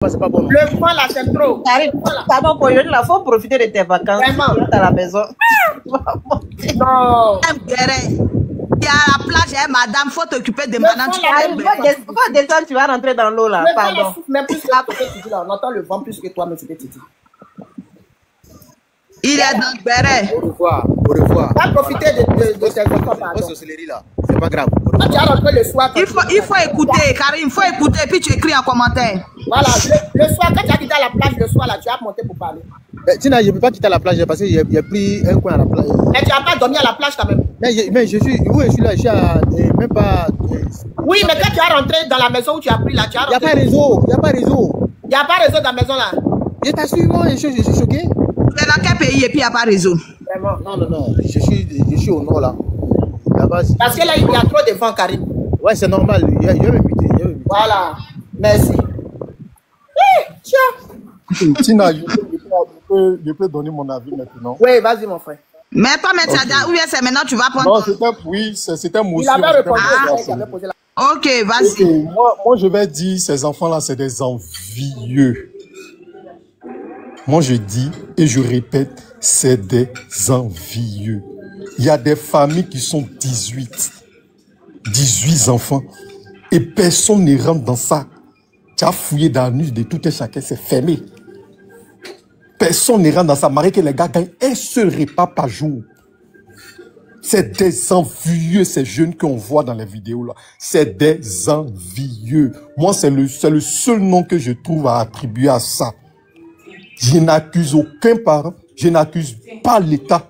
C'est pas bon. Le vent là, c'est trop. Pardon, pour il faut profiter de tes vacances. Vraiment. Tu es à la maison. Non. Il y a la plage, hein, madame, faut t'occuper de madame. Tu vas descendre, tu vas rentrer dans l'eau là. Pardon. Même plus que toi, tu dis là, on entend le vent plus que toi, mais c'était Titi. Il est dans le béret. Au revoir. Au revoir. Va profiter de tes enfants, pardon. Là. C'est pas grave. Tu as rentré le soir. Il faut écouter, Karim, il faut écouter, puis tu écris en commentaire. Voilà, le soir, quand tu as quitté la plage le soir, là, tu as monté pour parler. Tina, je ne peux pas quitter la plage parce que j'ai pris un coin à la plage. Mais tu n'as pas dormi à la plage quand même. Mais je suis, oui, je suis là, je suis à, même pas. Oui, mais quand tu as rentré dans la maison où tu as pris là, tu as rentré. Il n'y a pas réseau, il n'y a pas réseau. Il n'y a pas réseau dans la maison là. Je t'assure, moi, je suis choqué. Tu es dans quel pays et puis il n'y a pas réseau? Vraiment. Non, je suis au nord là. Parce que là, il y a trop de vent, Karim. Ouais, c'est normal, il y a me Voilà, merci. Tiens. Tina, je peux donner mon avis maintenant. Oui, vas-y, mon frère. Mais pas mettre ça ou bien c'est maintenant tu vas prendre. Non, c'était mon. Il avait répondu. Il avait posé la... Ok, vas-y. Okay. Moi, je vais dire, ces enfants-là, c'est des envieux. Moi, je dis et je répète, c'est des envieux. Il y a des familles qui sont 18 enfants et personne ne rentre dans ça. Tu as fouillé dans la nuit de tout et chacun, c'est fermé. Personne ne rentre dans ça. Marie que les gars gagnent un seul repas par jour. C'est des envieux, ces jeunes qu'on voit dans les vidéos là. C'est des envieux. Moi, c'est le seul nom que je trouve à attribuer à ça. Je n'accuse aucun parent. Je n'accuse pas l'État.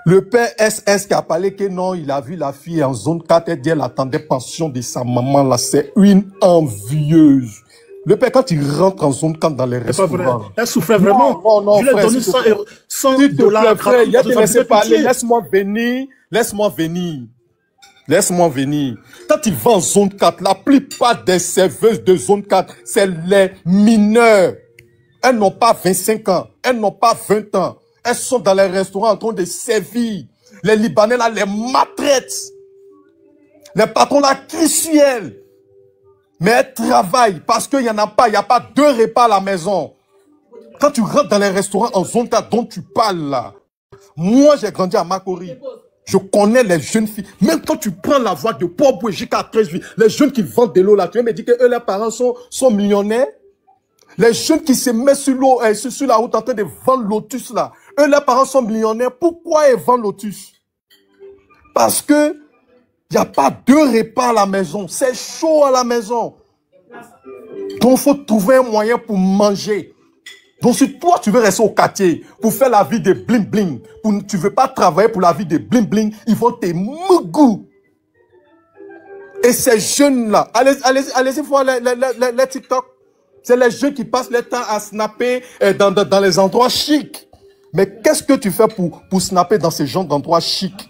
Le père SS qui a parlé que non, il a vu la fille en zone 4, elle dit elle attendait pension de sa maman là. C'est une envieuse. Le père, quand il rentre en zone 4 dans les restaurants... Elle souffrait vraiment. Non, je lui ai donné 100 $. Frère, il a te laissé parler. Laisse-moi venir. Laisse-moi venir. Quand il va en zone 4, la plupart des serveuses de zone 4, c'est les mineurs. Elles n'ont pas 25 ans. Elles n'ont pas 20 ans. Elles sont dans les restaurants en train de servir. Les Libanais là, les maltraitent. Les patrons là, crient sur elles. Mais elles travaillent parce qu'il n'y en a pas. Il n'y a pas 2 repas à la maison. Quand tu rentres dans les restaurants en zone 4 dont tu parles là. Moi, j'ai grandi à Makori. Je connais les jeunes filles. Même quand tu prends la voie de Port-Boué jusqu'à 13 filles, les jeunes qui vendent de l'eau là, tu veux me dire que eux, leurs parents sont millionnaires? Les jeunes qui se mettent sur l'eau, sur la route en train de vendre Lotus là. Eux, leurs parents sont millionnaires. Pourquoi ils vendent Lotus? Parce que il n'y a pas 2 repas à la maison. C'est chaud à la maison. Donc, il faut trouver un moyen pour manger. Donc, si toi, tu veux rester au quartier pour faire la vie de bling-bling, tu ne veux pas travailler pour la vie de bling-bling, ils vont te mougou. Et ces jeunes-là, allez-y voir les TikTok. C'est les jeunes qui passent le temps à snapper dans les endroits chics. Mais qu'est-ce que tu fais pour snapper dans ces genres d'endroits chics?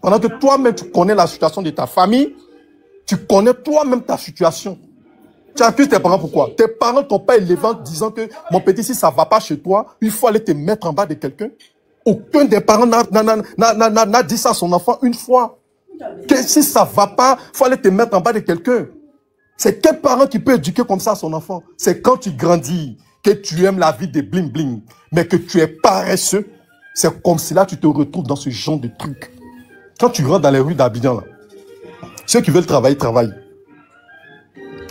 Pendant que toi-même, tu connais la situation de ta famille, tu connais toi-même ta situation. Tu accuses tes parents pourquoi? Tes parents t'ont pas élevé en disant que, mon petit, si ça va pas chez toi, il faut aller te mettre en bas de quelqu'un. Aucun des parents n'a dit ça à son enfant une fois. Que si ça va pas, il faut aller te mettre en bas de quelqu'un. C'est quel parent qui peut éduquer comme ça son enfant? C'est quand tu grandis, que tu aimes la vie de bling-bling, mais que tu es paresseux. C'est comme si là, tu te retrouves dans ce genre de truc. Quand tu rentres dans les rues d'Abidjan, là, ceux qui veulent travailler, travaillent.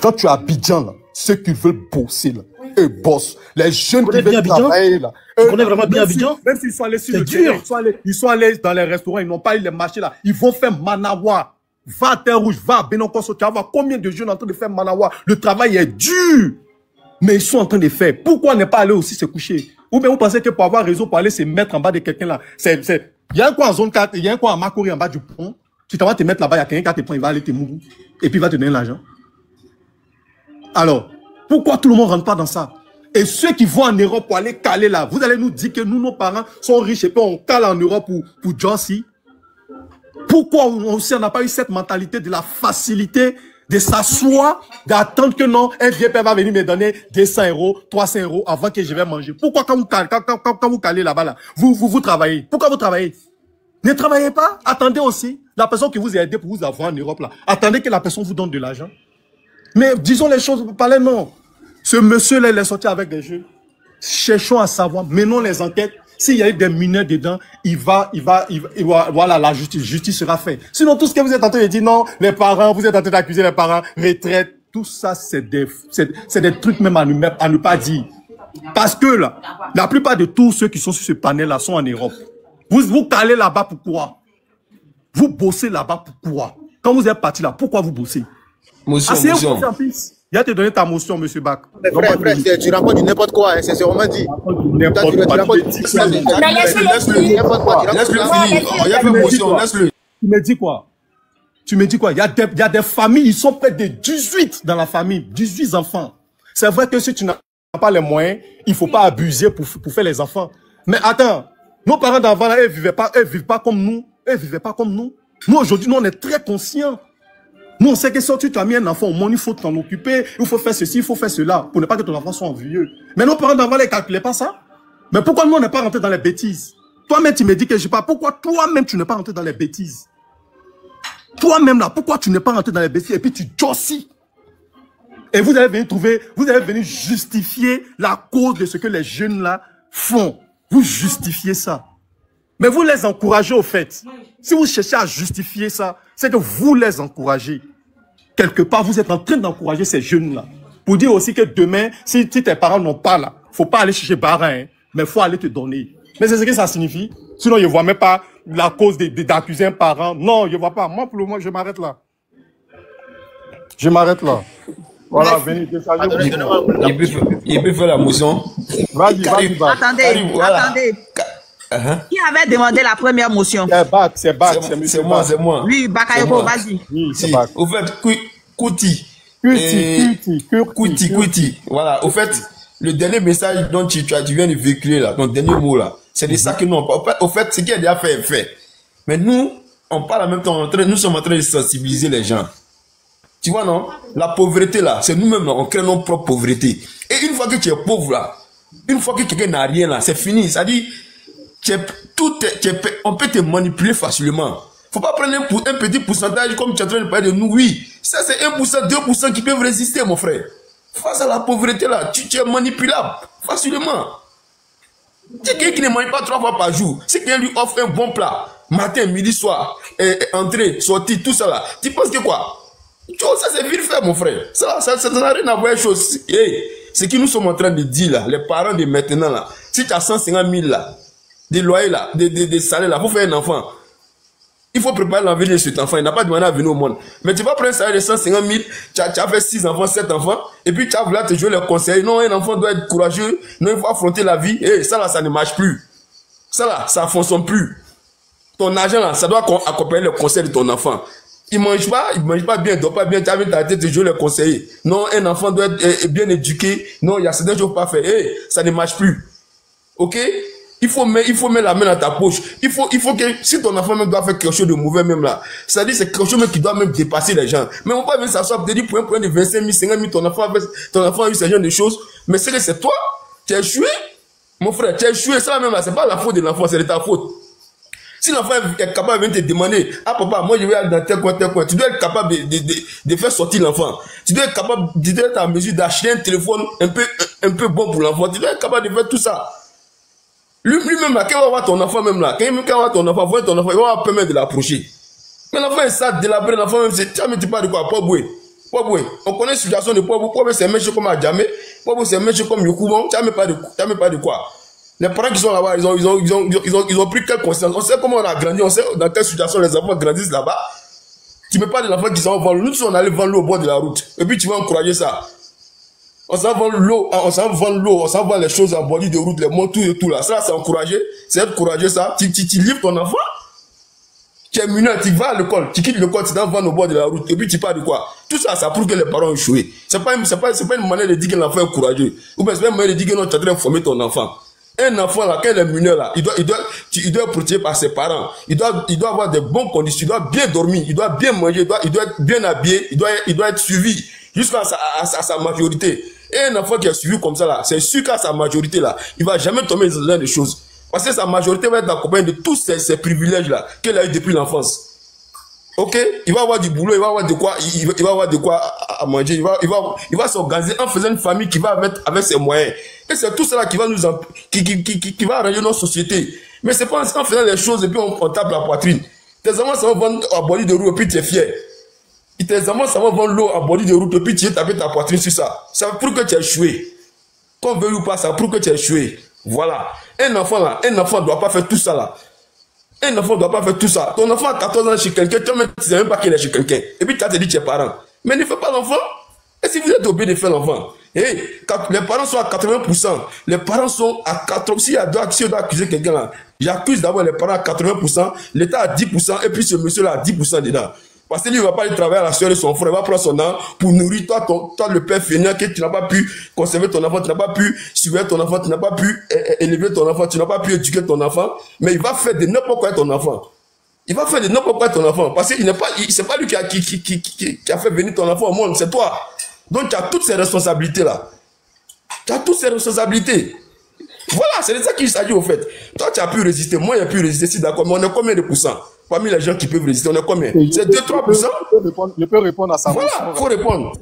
Quand tu es à Abidjan, là, ceux qui veulent bosser, là, eux bossent. Les jeunes qui veulent travailler, là. Tu connais vraiment bien Abidjan? Même s'ils sont allés sur le terrain, ils sont allés dans les restaurants, ils n'ont pas eu les marchés, là. Ils vont faire Manawa. Va à Terre-Rouge, va à Benonkoso, tu vas voir combien de jeunes en train de faire Manawa. Le travail est dur. Mais ils sont en train de faire. Pourquoi ne pas aller aussi se coucher? Ou bien vous pensez que pour avoir raison, pour aller se mettre en bas de quelqu'un là, il y a un coin en zone 4, il y a un coin à Makori en bas du pont. Tu t'en vas te mettre là-bas, il y a quelqu'un qui te prend, il va aller te mourir. Et puis il va te donner l'argent. Alors, pourquoi tout le monde ne rentre pas dans ça? Et ceux qui vont en Europe pour aller caler là, vous allez nous dire que nous, nos parents sont riches et puis on cale en Europe pour Jossi. Pourquoi aussi on n'a pas eu cette mentalité de la facilité de s'asseoir, d'attendre que non, un vieux père va venir me donner 200 €, 300 € avant que je vais manger. Pourquoi quand vous calez là-bas, là, vous travaillez? Pourquoi vous travaillez? Ne travaillez pas, attendez aussi. La personne qui vous a aidé pour vous avoir en Europe, là, attendez que la personne vous donne de l'argent. Mais disons les choses, vous parlez non. Ce monsieur-là, il est sorti avec des jeux. Cherchons à savoir, menons les enquêtes. S'il y a eu des mineurs dedans, voilà, la justice sera faite. Sinon, tout ce que vous êtes en train de dire, non, les parents, vous êtes en train d'accuser les parents, retraite, tout ça, c'est des trucs même à ne pas dire. Parce que là, la plupart de tous ceux qui sont sur ce panel-là sont en Europe. Vous calez là-bas, pourquoi? Vous bossez là-bas, pourquoi? Quand vous êtes parti là, pourquoi vous bossez? Motion. Il a te donné ta motion, monsieur Bach. Frère, tu racontes du n'importe quoi, hein, c'est vraiment dit. N'importe quoi. Laisse-le. Tu me dis quoi? Tu me dis quoi? Il y a des familles, ils sont près de 18 dans la famille, 18 enfants. C'est vrai que si tu n'as pas les moyens, il ne faut pas abuser pour faire les enfants. Mais attends, nos parents d'avant, ils ne vivent pas comme nous. Ils ne vivaient pas comme nous. Nous, aujourd'hui, nous, on est très conscients. Nous, on sait que si tu as mis un enfant au monde, il faut t'en occuper, il faut faire ceci, il faut faire cela, pour ne pas que ton enfant soit envieux. Mais nos parents d'avant, ils ne calculaient pas ça. Mais pourquoi nous, on n'est pas rentré dans les bêtises? Toi-même, tu me dis que je ne sais pas. Pourquoi toi-même, tu n'es pas rentré dans les bêtises? Toi-même, là, pourquoi tu n'es pas rentré dans les bêtises et puis tu jossis? Et vous allez venir justifier la cause de ce que les jeunes, là, font. Vous justifiez ça. Mais vous les encouragez au fait. Si vous cherchez à justifier ça, c'est que vous les encouragez. Quelque part, vous êtes en train d'encourager ces jeunes-là. Pour dire aussi que demain, si tes parents n'ont pas là, faut pas aller chercher Barin, hein, mais faut aller te donner. Mais c'est ce que ça signifie. Sinon, je ne vois même pas la cause d'accuser un parent. Non, je ne vois pas. Moi, pour le moment, je m'arrête là. Je m'arrête là. Voilà, venez décharger. Il peut faire la motion. Vas-y. Attendez. Qui avait demandé la première motion? C'est Bach. C'est moi. Oui, Bakayoko, vas-y. Oui, c'est Bach. Au fait, Kuti. Voilà, au fait, le dernier message dont tu viens de véhiculer là, ton dernier mot là, c'est de ça que nous, au fait, ce qui est déjà fait est fait. Mais nous, on parle en même temps, nous sommes en train de sensibiliser les gens. Tu vois, non? La pauvreté là, c'est nous-mêmes, on crée nos propres pauvretés. Et une fois que tu es pauvre là, une fois que quelqu'un n'a rien là, c'est fini. C'est-à-dire, on peut te manipuler facilement. Faut pas prendre un petit pourcentage comme tu es en train de parler de nous. Oui, ça c'est 1%, 2% qui peuvent résister, mon frère. Face à la pauvreté là, tu es manipulable facilement. Quelqu'un qui ne mange pas 3 fois par jour, si quelqu'un lui offre un bon plat, matin, midi, soir, entrée, sortie, tout ça là, tu penses que quoi? Ça c'est vite fait, mon frère. Ça n'a rien à voir avec chose. Hey, ce que nous sommes en train de dire là, les parents de maintenant là, si tu as 150 000 là, des loyers là, des salaires là, pour faire un enfant, il faut préparer l'avenir de cet enfant. Il n'a pas demandé à venir au monde. Mais tu vas prendre un salaire de 150 000, tu as fait 6 enfants, 7 enfants, et puis tu as voulu te jouer les conseils. Non, un enfant doit être courageux, non, il faut affronter la vie. Et ça là, ça ne marche plus. Ça là, ça ne fonctionne plus. Ton argent là, ça doit accompagner le conseil de ton enfant. Il mange pas bien, il dort pas bien, tu as mis ta tête, tu joues les conseillers. Non, un enfant doit être bien éduqué. Non, il y a certaines choses pas faire. Hey, ça ne marche plus. Ok? Il faut mettre la main dans ta poche. Il faut que, si ton enfant même doit faire quelque chose de mauvais même là, c'est-à-dire c'est quelque chose même qui doit même dépasser les gens. Mais on va pas venir s'asseoir, te dire pour un point de 25 000, 50 000, ton enfant a eu ce genre de choses. Mais c'est toi, tu as échoué. Mon frère, tu as échoué. Ça même là, c'est pas la faute de l'enfant, c'est de ta faute. Si l'enfant est capable de te demander, ah papa, moi je vais aller dans tel coin, tu dois être capable de faire sortir l'enfant. Tu dois être capable, tu dois être en mesure d'acheter un téléphone un peu bon pour l'enfant. Tu dois être capable de faire tout ça. Lui-même là, quand va voir ton enfant même là, quand va voir ton enfant, il va permettre de l'approcher. Mais l'enfant est ça, délabré, l'enfant même, tu parles de quoi? Poboué. On connaît la situation de Poboué. Poboué, c'est un méchant comme Adjamé. Poboué, c'est un méchant comme Yokoubon. Tu n'as pas de quoi. Les parents qui sont là-bas, ils ont pris quelle conscience. On sait comment on a grandi, on sait dans quelle situation les enfants grandissent là-bas. Tu ne mets pas de l'enfant qui s'en va vendre l'eau. Nous, on allait vendre l'eau au bord de la route. Et puis tu vas encourager ça. On s'en vend l'eau, on s'en vend les choses en bord de route, les motos et tout là. Ça, c'est encouragé. C'est encourager ça. Tu livres ton enfant. Tu es mineur, tu vas à l'école, tu quittes l'école, tu t'en vends au bord de la route. Et puis tu parles de quoi? Tout ça, ça prouve que les parents ont échoué. C'est pas une manière de dire que l'enfant est courageux. Ou bien c'est pas une manière de dire que non, tu es en train de former ton enfant. Un enfant là, quand il est mineur là, il doit être protégé par ses parents. Il doit avoir de bonnes conditions, il doit bien dormir, il doit bien manger, il doit être bien habillé, il doit être suivi jusqu'à sa majorité. Et un enfant qui est suivi comme ça là, c'est sûr qu'à sa majorité là, il va jamais tomber dans ce genre de choses. Parce que sa majorité va être accompagnée de tous ces privilèges là qu'elle a eu depuis l'enfance. Ok, il va avoir du boulot, il va avoir de quoi, il va avoir de quoi à manger, il va s'organiser en faisant une famille qui va avec ses moyens. Et c'est tout cela qui va qui va arranger notre société. Mais c'est pas en faisant les choses et puis on tape la poitrine. Tes enfants, ça va vendre à bord de roue et puis tu es fier. Et tes enfants, ça va vendre l'eau à bord de route et puis tu es tapé ta poitrine sur ça. Ça prouve que tu as échoué. Qu'on veuille ou pas, ça prouve que tu as échoué. Voilà. Un enfant ne doit pas faire tout ça là. Un enfant ne doit pas faire tout ça. Ton enfant a 14 ans chez quelqu'un, tu ne sais même pas qu'il est chez quelqu'un. Et puis tu as dit que tu es parent. Mais ne fais pas l'enfant. Et si vous êtes obligé de faire l'enfant, les parents sont à 80%. Les parents sont à 80%. Si on doit accuser quelqu'un là, j'accuse d'abord les parents à 80%, l'État à 10%, et puis ce monsieur-là à 10% dedans. Parce que lui, il ne va pas aller travailler à la soeur de son frère, il va prendre son âme pour nourrir toi le père fainéant, que tu n'as pas pu conserver ton enfant, tu n'as pas pu suivre ton enfant, tu n'as pas pu élever ton enfant, tu n'as pas pu éduquer ton enfant, mais il va faire de n'importe quoi avec ton enfant. Il va faire de n'importe quoi avec ton enfant, parce que c'est pas lui qui a fait venir ton enfant au monde, c'est toi. Donc tu as toutes ces responsabilités-là. Tu as toutes ces responsabilités. Voilà, c'est de ça qu'il s'agit au fait. Toi, tu as pu résister, moi, j'ai pu résister, si d'accord, mais on est combien de pourcents? Parmi les gens qui peuvent résister, on est combien? C'est 2-3%? Je peux répondre à ça. Voilà, il faut répondre.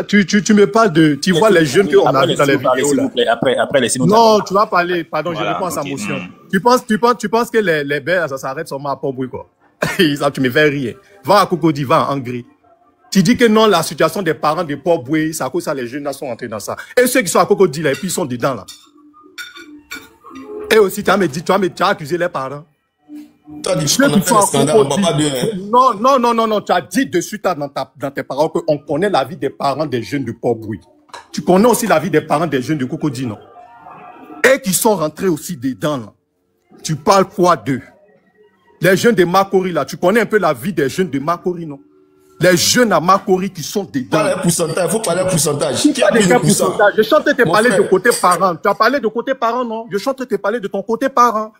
Tu me parles de... Tu vois les jeunes qu'on a vu dans les vidéos là. Après, laissez-nous. Non, tu vas parler. Pardon, je réponds à sa motion. Tu penses que les bêtes, ça s'arrête seulement à Port-Bouy, quoi? Tu me fais rire. Va à Cocody, va en Hongrie. Tu dis que non, la situation des parents de Port-Bouy, c'est à cause de ça, les jeunes là sont entrés dans ça. Et ceux qui sont à Cocody là, et puis ils sont dedans là. Et aussi, tu as accusé les parents. Toi, tu as fait un scandale, on va pas de... Non, tu as dit de suite dans tes paroles qu'on connaît la vie des parents des jeunes de Port-Bouy. Tu connais aussi la vie des parents des jeunes de Cocody, non? Et qui sont rentrés aussi dedans, là. Tu parles quoi d'eux? Les jeunes de Makori, là, tu connais un peu la vie des jeunes de Makori, non? Les jeunes à Makori qui sont dedans. Il faut parler pourcentage. Qui a des pourcentage? Je chante te parler de côté parent. Tu as parlé de côté parent, non? Je chante te parler de ton côté parent.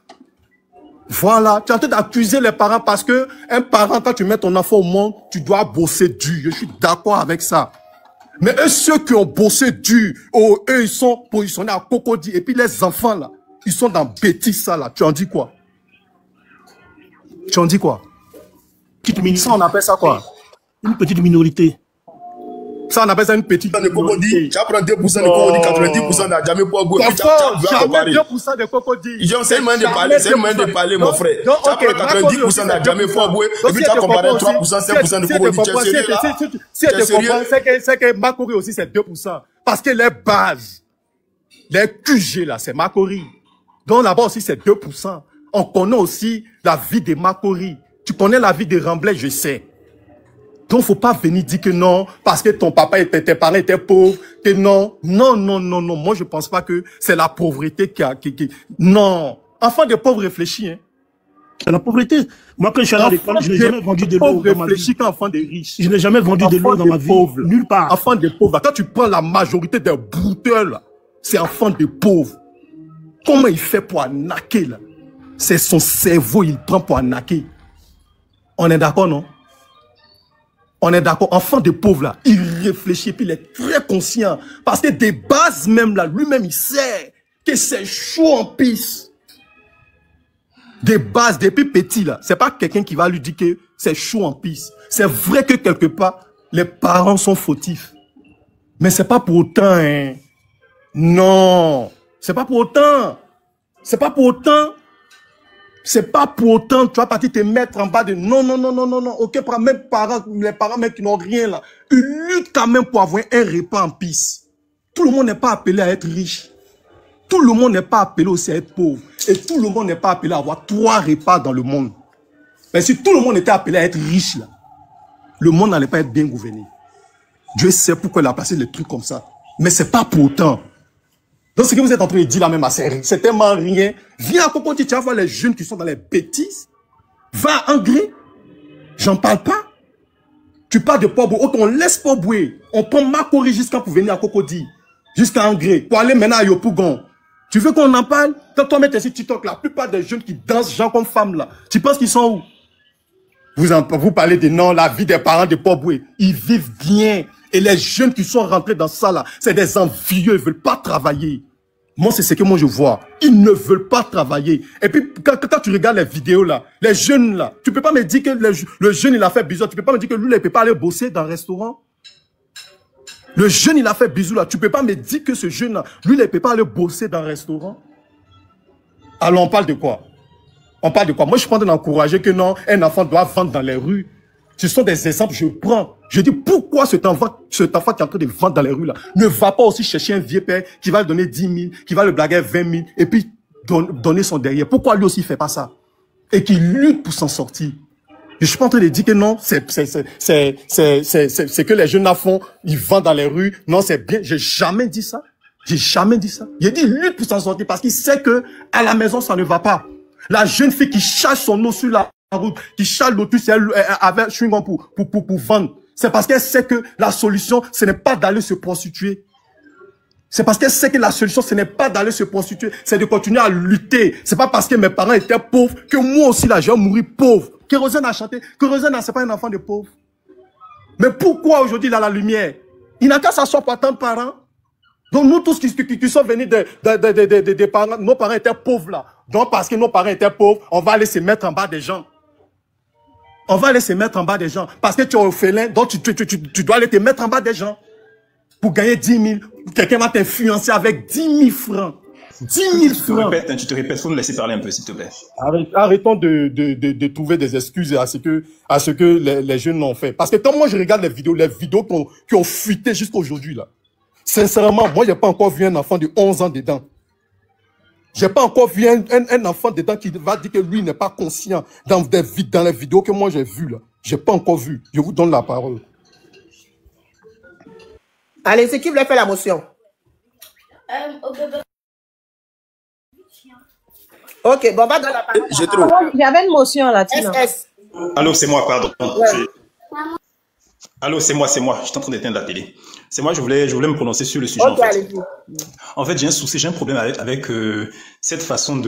Voilà, tu es en train d'accuser les parents parce que un parent, quand tu mets ton enfant au monde, tu dois bosser dur. Je suis d'accord avec ça. Mais eux, ceux qui ont bossé dur, eux, ils sont positionnés à Cocody. Et puis les enfants, là, ils sont dans bêtise, ça, là. Tu en dis quoi? Tu en dis quoi? Ça, on appelle ça quoi? Une petite minorité. Ça, on appelle ça une petite minorité. Tu apprends 2% de Cocody, 90% n'a jamais pas goûté. Jamais 2% de Cocody. C'est le moyen de parler, mon frère. Tu apprends 90% n'a jamais pas goûté. Et puis tu as comparé 3%, 5% de Cocody. Tu es sérieux là? Si tu comprends, c'est que Makori aussi, c'est 2%. Parce que les bases, les QG là, c'est Makori. Donc là-bas aussi, c'est 2%. On connaît aussi la vie de Makori. Tu connais la vie de Ramblay, je sais. Donc, faut pas venir dire que non, parce que tes parents étaient pauvres, que non. Non. Moi, je pense pas que c'est la pauvreté non. Enfant de pauvres réfléchis, hein. C'est la pauvreté. Moi, quand je suis à l'école, je n'ai jamais vendu de l'eau dans ma vie. Qu'enfant des riches. Je n'ai jamais vendu de l'eau dans ma vie. Nulle part. Enfant de pauvres. Quand tu prends la majorité des brouteurs, c'est enfant de pauvres. Comment il fait pour arnaquer, là? C'est son cerveau, il prend pour arnaquer. On est d'accord, non? On est d'accord, enfant de pauvre là, il réfléchit, puis il est très conscient. Parce que des bases même là, lui-même il sait que c'est chaud en pisse. Des bases, depuis petit là, c'est pas quelqu'un qui va lui dire que c'est chaud en pisse. C'est vrai que quelque part, les parents sont fautifs. Mais c'est pas pour autant, hein. Non, c'est pas pour autant. C'est pas pour autant. C'est pas pour autant, tu vas partir te mettre en bas de non. Ok, même les parents même qui n'ont rien là, ils luttent quand même pour avoir un repas en pisse. Tout le monde n'est pas appelé à être riche. Tout le monde n'est pas appelé aussi à être pauvre. Et tout le monde n'est pas appelé à avoir 3 repas dans le monde. Mais si tout le monde était appelé à être riche là, le monde n'allait pas être bien gouverné. Dieu sait pourquoi il a placé les trucs comme ça. Mais c'est pas pour autant. Donc, ce que vous êtes en train de dire là même, c'est tellement rien. Viens à Cocody, tu vas voir les jeunes qui sont dans les bêtises. Va à Hongrie. J'en parle pas. Tu parles de Port-Bouy. On laisse Port-Bouy. On prend Makori jusqu'à pour venir à Cocody. Jusqu'à Hongrie. Pour aller maintenant à Yopougon. Tu veux qu'on en parle? Quand toi mets sur TikTok, la plupart des jeunes qui dansent gens comme femmes là, tu penses qu'ils sont où? Vous parlez de non, la vie des parents de Port-Bouy. Ils vivent bien. Et les jeunes qui sont rentrés dans ça là, c'est des envieux, ils veulent pas travailler. Moi, c'est ce que moi je vois. Ils ne veulent pas travailler. Et puis, quand tu regardes les vidéos là, les jeunes là, tu peux pas me dire que le jeune, il a fait bisou. Tu peux pas me dire que lui, il ne peut pas aller bosser dans un restaurant. Le jeune, il a fait bisou là. Tu peux pas me dire que ce jeune là, lui, il ne peut pas aller bosser dans un restaurant. Alors, on parle de quoi? On parle de quoi? Moi, je suis pas en train d'encourager que non, un enfant doit vendre dans les rues. Ce sont des exemples, je prends. Je dis, pourquoi cet enfant qui est en train de vendre dans les rues là, ne va pas aussi chercher un vieux père qui va lui donner 10 000, qui va le blaguer 20 000, et puis donner son derrière. Pourquoi lui aussi il fait pas ça? Et qu'il lutte pour s'en sortir. Je suis pas en train de dire que non, c'est que les jeunes là font, ils vendent dans les rues. Non, c'est bien. J'ai jamais dit ça. J'ai jamais dit ça. J'ai dit, il lutte pour s'en sortir parce qu'il sait que à la maison, ça ne va pas. La jeune fille qui cherche son eau sur la route, qui charge l'autus avec chewing-gum pour vendre. C'est parce qu'elle sait que la solution, ce n'est pas d'aller se prostituer. C'est parce qu'elle sait que la solution, ce n'est pas d'aller se prostituer, c'est de continuer à lutter. C'est pas parce que mes parents étaient pauvres que moi aussi, là, je vais mourir pauvre. Kérosène a chanté. Kérosène, c'est pas un enfant de pauvre. Mais pourquoi aujourd'hui, il a la lumière? Il n'a qu'à s'asseoir pour attendre parents. Donc, nous tous qui sommes venus des parents, nos parents étaient pauvres, là. Donc, parce que nos parents étaient pauvres, on va aller se mettre en bas des gens. On va aller se mettre en bas des gens. Parce que tu es orphelin, donc tu dois aller te mettre en bas des gens. Pour gagner 10 000. Quelqu'un va t'influencer avec 10 000 francs. 10 000 francs. Tu te répètes, faut nous laisser parler un peu, s'il te plaît. Arrêtons de trouver des excuses à ce que les jeunes l'ont fait. Parce que quand moi je regarde les vidéos qui ont fuité jusqu'à aujourd'hui, là. Sincèrement, moi, j'ai pas encore vu un enfant de 11 ans dedans. J'ai pas encore vu un enfant dedans qui va dire que lui n'est pas conscient dans les vidéos que moi j'ai vues, là. J'ai pas encore vu. Je vous donne la parole. Allez, c'est qui voulait faire la motion? Ok, bon, on va donner la parole. J'avais une motion là. SS. Allô, c'est moi, pardon. Ouais. Allô, c'est moi. Je suis en train d'éteindre la télé. C'est moi, je voulais me prononcer sur le sujet. Ok, allez-y. En fait, j'ai un souci, j'ai un problème avec cette façon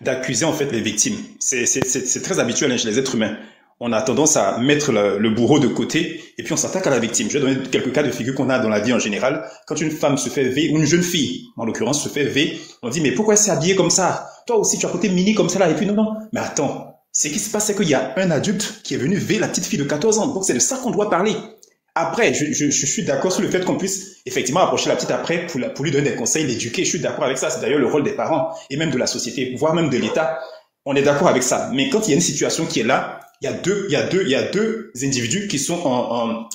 d'accuser en fait les victimes. C'est très habituel chez les êtres humains. On a tendance à mettre le bourreau de côté et puis on s'attaque à la victime. Je vais donner quelques cas de figure qu'on a dans la vie en général. Quand une femme se fait V, ou une jeune fille, en l'occurrence, se fait V, on dit, mais pourquoi elle s'est habillée comme ça? Toi aussi, tu as côté mini comme ça là. Et puis non. Mais attends, ce qui se passe, c'est qu'il y a un adulte qui est venu V la petite fille de 14 ans. Donc c'est de ça qu'on doit parler. Après, je suis d'accord sur le fait qu'on puisse effectivement approcher la petite après pour lui donner des conseils, l'éduquer. Je suis d'accord avec ça. C'est d'ailleurs le rôle des parents et même de la société, voire même de l'État. On est d'accord avec ça. Mais quand il y a une situation qui est là, il y a deux individus qui sont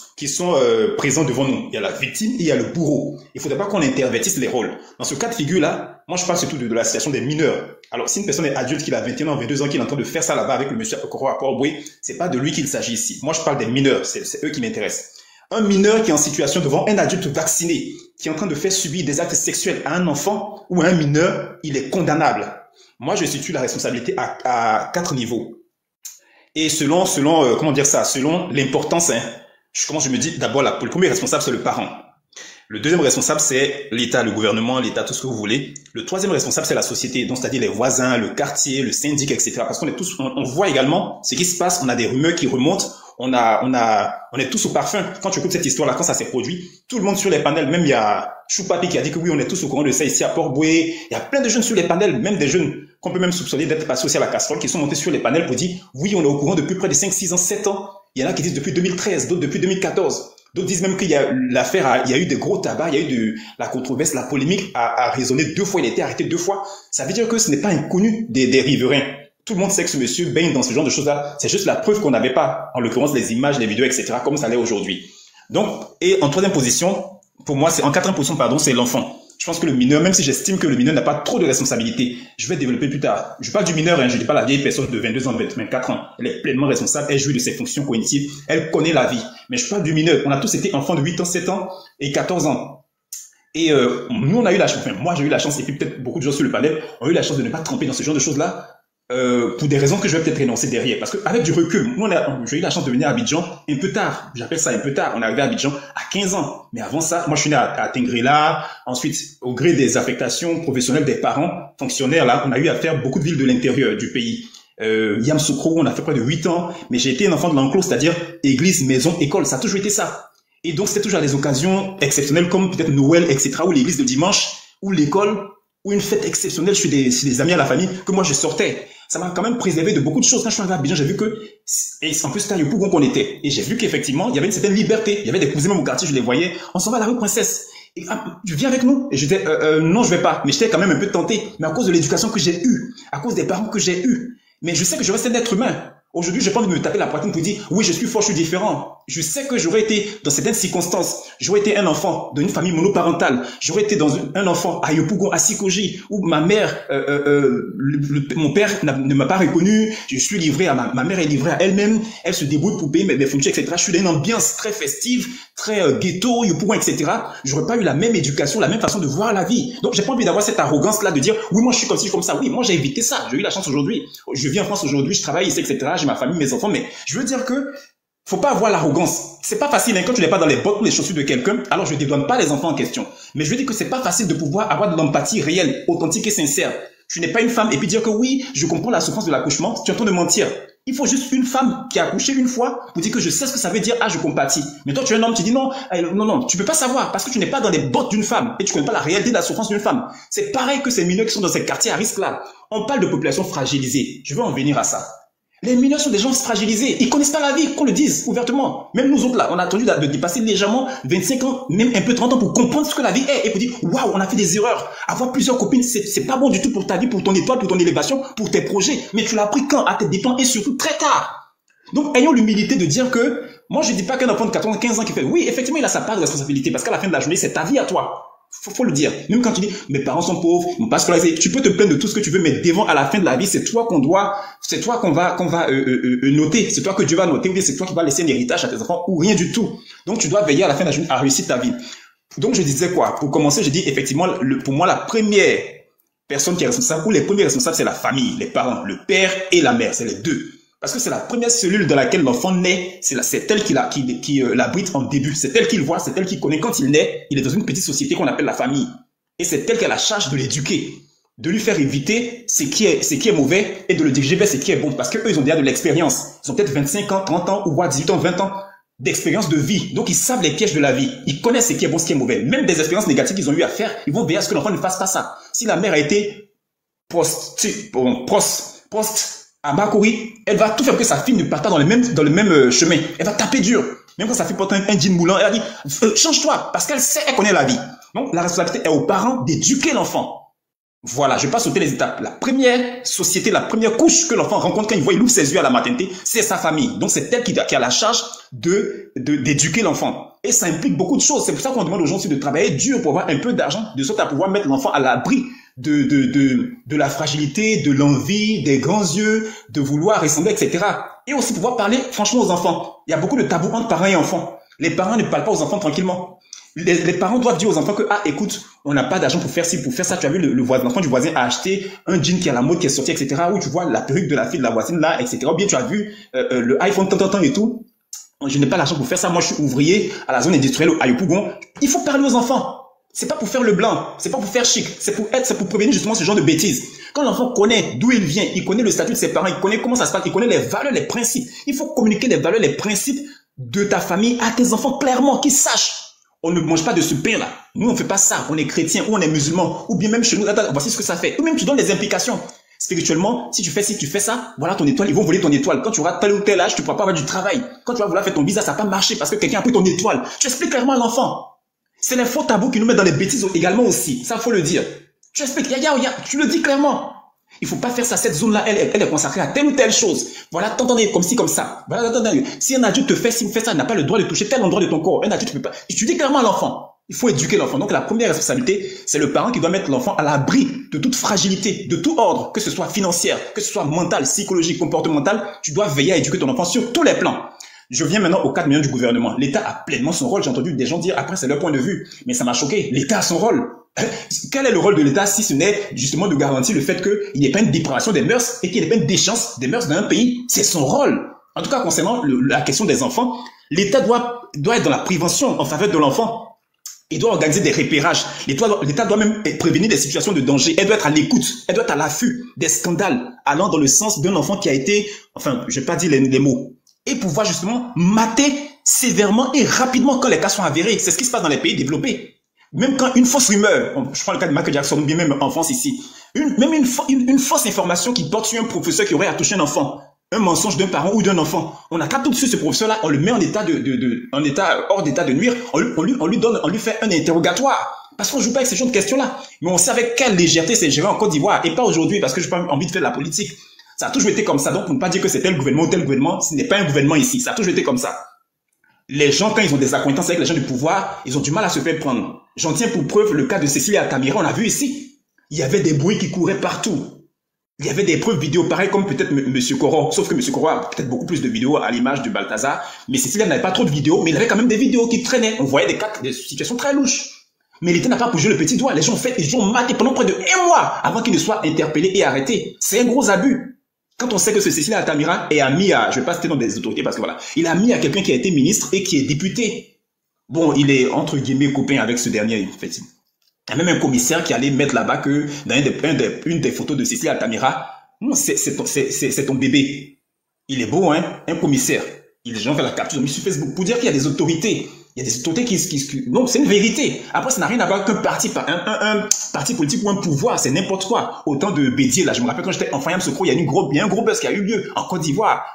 présents devant nous. Il y a la victime et il y a le bourreau. Il faudrait pas qu'on intervertisse les rôles. Dans ce cas de figure-là, moi je parle surtout de la situation des mineurs. Alors si une personne est adulte qui a 21 ans, 22 ans, qui est en train de faire ça là-bas avec le monsieur à Port-Boué, c'est pas de lui qu'il s'agit ici. Moi je parle des mineurs, c'est eux qui m'intéressent. Un mineur qui est en situation devant un adulte vacciné, qui est en train de faire subir des actes sexuels à un enfant ou à un mineur, il est condamnable. Moi je situe la responsabilité à 4 niveaux. Et selon l'importance, comment je me dis, d'abord, le premier responsable, c'est le parent. Le deuxième responsable, c'est l'État, le gouvernement, l'État, tout ce que vous voulez. Le troisième responsable, c'est la société, donc c'est-à-dire les voisins, le quartier, le syndic, etc. Parce qu'on est tous, on voit également ce qui se passe, on a des rumeurs qui remontent, on est tous au parfum. Quand tu écoutes cette histoire-là, quand ça s'est produit, tout le monde sur les panels, même il y a Choupapi qui a dit que oui, on est tous au courant de ça ici à Port-Boué. Il y a plein de jeunes sur les panels, même des jeunes qu'on peut même soupçonner d'être passés aussi à la casserole, qui sont montés sur les panels pour dire oui, on est au courant depuis près de 5, 6 ans, 7 ans. Il y en a qui disent depuis 2013, d'autres depuis 2014. D'autres disent même qu'il y a l'affaire, il y a eu des gros tabacs, il y a eu la controverse, la polémique a résonné 2 fois, il a été arrêté 2 fois. Ça veut dire que ce n'est pas inconnu des riverains. Tout le monde sait que ce monsieur baigne dans ce genre de choses-là. C'est juste la preuve qu'on n'avait pas, en l'occurrence les images, les vidéos, etc., comme ça l'est aujourd'hui. Donc, et en troisième position, pour moi, en quatrième position, pardon, c'est l'enfant. Je pense que le mineur, même si j'estime que le mineur n'a pas trop de responsabilité, je vais développer plus tard. Je parle du mineur, je ne dis pas la vieille personne de 22 ans, 24 ans. Elle est pleinement responsable, elle jouit de ses fonctions cognitives, elle connaît la vie. Mais je parle du mineur. On a tous été enfants de 8 ans, 7 ans et 14 ans. Et nous, on a eu la chance, enfin moi j'ai eu la chance, et puis peut-être beaucoup de gens sur le panel ont eu la chance de ne pas tremper dans ce genre de choses-là, pour des raisons que je vais peut-être énoncer derrière. Parce qu'avec du recul, nous, j'ai eu la chance de venir à Abidjan un peu tard. J'appelle ça un peu tard. On est arrivé à Abidjan à 15 ans. Mais avant ça, moi, je suis né à Tengrela. Ensuite, au gré des affectations professionnelles des parents, fonctionnaires, là, on a eu à faire beaucoup de villes de l'intérieur du pays. Yamoussoukro, on a fait près de 8 ans. Mais j'ai été un enfant de l'enclos, c'est-à-dire église, maison, école. Ça a toujours été ça. Et donc, c'était toujours à des occasions exceptionnelles comme peut-être Noël, etc., ou l'église de dimanche. ou l'école, ou une fête exceptionnelle chez des amis à la famille, que moi je sortais. Ça m'a quand même préservé de beaucoup de choses. Quand je suis arrivé à Abidjan, j'ai vu que, et en plus c'était à Yopougon qu'on était, et j'ai vu qu'effectivement, il y avait une certaine liberté. Il y avait des cousins même au quartier, je les voyais, on s'en va à la rue Princesse. Et, tu viens avec nous? Et je disais, non, je vais pas. Mais j'étais quand même un peu tenté. Mais à cause de l'éducation que j'ai eue, à cause des parents que j'ai eus. Mais je sais que je reste un être humain. Aujourd'hui, je n'ai pas envie de me taper la poitrine pour dire, oui, je suis fort, je suis différent. Je sais que j'aurais été, dans certaines circonstances, j'aurais été un enfant d'une famille monoparentale. J'aurais été un enfant à Yopougon, à Sikoji, où ma mère, mon père ne m'a pas reconnu. Je suis livré à ma mère est livrée à elle-même. Elle se débrouille pour payer mes fournitures, etc. Je suis dans une ambiance très festive, très ghetto, Yopougon, etc. J'aurais pas eu la même éducation, la même façon de voir la vie. Donc, j'ai pas envie d'avoir cette arrogance-là de dire, oui, moi, je suis comme ci, comme ça. Oui, moi, j'ai évité ça. J'ai eu la chance aujourd'hui. Je vis en France aujourd'hui, je travaille ici, etc. J'ai ma famille, mes enfants, mais je veux dire que faut pas avoir l'arrogance. C'est pas facile, hein, quand tu n'es pas dans les bottes ou les chaussures de quelqu'un, alors je ne dédouane pas les enfants en question. Mais je veux dire que c'est pas facile de pouvoir avoir de l'empathie réelle, authentique et sincère. Tu n'es pas une femme et puis dire que oui, je comprends la souffrance de l'accouchement, tu es en train de mentir. Il faut juste une femme qui a accouché une fois pour dire que je sais ce que ça veut dire, ah, je compatis. Mais toi, tu es un homme, tu dis non, non, tu peux pas savoir parce que tu n'es pas dans les bottes d'une femme et tu connais pas la réalité de la souffrance d'une femme. C'est pareil que ces mineurs qui sont dans ces quartiers à risque là. On parle de population fragilisée. Je veux en venir à ça. Les mineurs sont des gens fragilisés. Ils connaissent pas la vie, qu'on le dise ouvertement. Même nous autres là, on a attendu de dépasser légèrement 25 ans, même un peu 30 ans pour comprendre ce que la vie est et pour dire, waouh, on a fait des erreurs. Avoir plusieurs copines, c'est pas bon du tout pour ta vie, pour ton étoile, pour ton élévation, pour tes projets. Mais tu l'as appris quand? À tes dépens et surtout très tard. Donc, ayons l'humilité de dire que, moi je dis pas qu'un enfant de 14 15 ans qui fait, oui, effectivement, il a sa part de responsabilité parce qu'à la fin de la journée, c'est ta vie à toi. Faut le dire. Même quand tu dis, mes parents sont pauvres, ils m'ont pas scolarisé, tu peux te plaindre de tout ce que tu veux, mais devant, à la fin de la vie, c'est toi qu'on va noter. C'est toi que Dieu va noter, ou bien c'est toi qui vas laisser un héritage à tes enfants, ou rien du tout. Donc, tu dois veiller à la fin de la journée à réussir ta vie. Donc, je disais quoi? Pour commencer, je dis, effectivement, pour moi, la première personne qui est responsable, ou les premiers responsables, c'est la famille, les parents, le père et la mère, c'est les deux. Parce que c'est la première cellule dans laquelle l'enfant naît, c'est elle qui l'abrite en début, c'est elle qui le voit, c'est elle qui connaît. Quand il naît, il est dans une petite société qu'on appelle la famille. Et c'est elle qui a la charge de l'éduquer, de lui faire éviter ce qui est mauvais et de le diriger vers ce qui est bon. Parce qu'eux, ils ont déjà de l'expérience. Ils ont peut-être 25 ans, 30 ans, ou voire 18 ans, 20 ans d'expérience de vie. Donc, ils savent les pièges de la vie. Ils connaissent ce qui est bon, ce qui est mauvais. Même des expériences négatives qu'ils ont eu à faire, ils vont veiller à ce que l'enfant ne fasse pas ça. Si la mère a été post à Bakori, elle va tout faire pour que sa fille ne parte pas dans le même chemin. Elle va taper dur. Même quand sa fille porte un jean moulant, elle va dire, change-toi, parce qu'elle sait, elle connaît la vie. Donc, la responsabilité est aux parents d'éduquer l'enfant. Voilà, je vais pas sauter les étapes. La première société, la première couche que l'enfant rencontre quand il ouvre ses yeux à la maternité, c'est sa famille. Donc, c'est elle qui a la charge d'éduquer l'enfant. Et ça implique beaucoup de choses. C'est pour ça qu'on demande aux gens aussi de travailler dur pour avoir un peu d'argent, de sorte à pouvoir mettre l'enfant à l'abri de la fragilité, de l'envie, des grands yeux, de vouloir ressembler, etc. Et aussi pouvoir parler franchement aux enfants. Il y a beaucoup de tabous entre parents et enfants. Les parents ne parlent pas aux enfants tranquillement. Les parents doivent dire aux enfants que, ah, écoute, on n'a pas d'argent pour faire ci, pour faire ça. Tu as vu, l'enfant du voisin a acheté un jean qui est à la mode, qui est sorti, etc. Ou tu vois la perruque de la fille de la voisine là, etc. Ou bien tu as vu le iPhone tant et tout. Je n'ai pas l'argent pour faire ça. Moi, je suis ouvrier à la zone industrielle à Yopougon. Il faut parler aux enfants. C'est pas pour faire le blanc, c'est pas pour faire chic, c'est pour prévenir justement ce genre de bêtises. Quand l'enfant connaît d'où il vient, il connaît le statut de ses parents, il connaît comment ça se passe, il connaît les valeurs, les principes. Il faut communiquer les valeurs, les principes de ta famille à tes enfants clairement, qu'ils sachent. On ne mange pas de ce pain-là. Nous, on fait pas ça. On est chrétien ou on est musulman. Ou bien même chez nous, voici ce que ça fait. Ou même tu donnes les implications. Spirituellement, si tu fais ça, voilà ton étoile, ils vont voler ton étoile. Quand tu auras tel ou tel âge, tu ne pourras pas avoir du travail. Quand tu vas vouloir faire ton business, ça va pas marcher parce que quelqu'un a pris ton étoile. Tu expliques clairement à l'enfant. C'est les faux tabous qui nous mettent dans les bêtises également aussi. Ça, faut le dire. Tu expliques, tu le dis clairement. Il faut pas faire ça. Cette zone-là, elle est consacrée à telle ou telle chose. Voilà, t'entendez comme ci, comme ça. Voilà, t'entendez. Si un adulte te fait, si vous faites ça, il n'a pas le droit de toucher tel endroit de ton corps. Un adulte ne peut pas. Tu dis clairement à l'enfant. Il faut éduquer l'enfant. Donc, la première responsabilité, c'est le parent qui doit mettre l'enfant à l'abri de toute fragilité, de tout ordre, que ce soit financière, que ce soit mental, psychologique, comportemental. Tu dois veiller à éduquer ton enfant sur tous les plans. Je viens maintenant au cadre du gouvernement. L'État a pleinement son rôle. J'ai entendu des gens dire, après, c'est leur point de vue. Mais ça m'a choqué. L'État a son rôle. Quel est le rôle de l'État si ce n'est justement de garantir le fait qu'il n'y ait pas une dépravation des mœurs et qu'il n'y ait pas une déchéance des mœurs d'un pays? C'est son rôle. En tout cas, concernant la question des enfants, l'État doit être dans la prévention en faveur de l'enfant. Il doit organiser des repérages. L'État doit même prévenir des situations de danger. Elle doit être à l'écoute. Elle doit être à l'affût des scandales allant dans le sens d'un enfant qui a été, enfin, je vais pas dire les mots, et pouvoir justement mater sévèrement et rapidement quand les cas sont avérés. C'est ce qui se passe dans les pays développés. Même quand une fausse rumeur, je prends le cas de Michael Jackson, ou bien même en France ici, une fausse information qui porte sur un professeur qui aurait attouché un enfant, un mensonge d'un parent ou d'un enfant, on a qu'à tout de suite ce professeur-là, on le met en état hors d'état de nuire, on lui fait un interrogatoire. Parce qu'on joue pas avec ces genre de questions-là. Mais on sait avec quelle légèreté c'est géré en Côte d'Ivoire. Et pas aujourd'hui, parce que j'ai pas envie de faire de la politique. Ça a toujours été comme ça. Donc, pour ne pas dire que c'est tel gouvernement ou tel gouvernement, ce n'est pas un gouvernement ici. Ça a toujours été comme ça. Les gens, quand ils ont des accointances avec les gens du pouvoir, ils ont du mal à se faire prendre. J'en tiens pour preuve le cas de Cécilia Altamira, on l'a vu ici. Il y avait des bruits qui couraient partout. Il y avait des preuves vidéo pareilles comme peut-être M. Coro. Sauf que M. Coro a peut-être beaucoup plus de vidéos à l'image de Balthazar. Mais Cécilia n'avait pas trop de vidéos, mais il avait quand même des vidéos qui traînaient. On voyait des situations très louches. Mais l'État n'a pas bougé le petit doigt. Les gens ils ont maté pendant près de 1 mois avant qu'il ne soit interpellé et arrêté. C'est un gros abus. Quand on sait que ce Cécilia Altamira est ami à, je ne vais pas citer dans des autorités parce que voilà, il a mis à quelqu'un qui a été ministre et qui est député. Bon, il est entre guillemets copain avec ce dernier, en fait. Il y a même un commissaire qui allait mettre là-bas que dans une des photos de Cécilia Altamira, non, c'est ton bébé. Il est beau, hein, un commissaire. Les gens font la capture sur Facebook pour dire qu'il y a des autorités. Il y a des autorités qui non, c'est une vérité. Après, ça n'a rien à voir qu'un parti, un parti politique ou un pouvoir, c'est n'importe quoi. Autant de Bédier, là, je me rappelle quand j'étais enfant, il y a un gros buzz qui a eu lieu en Côte d'Ivoire.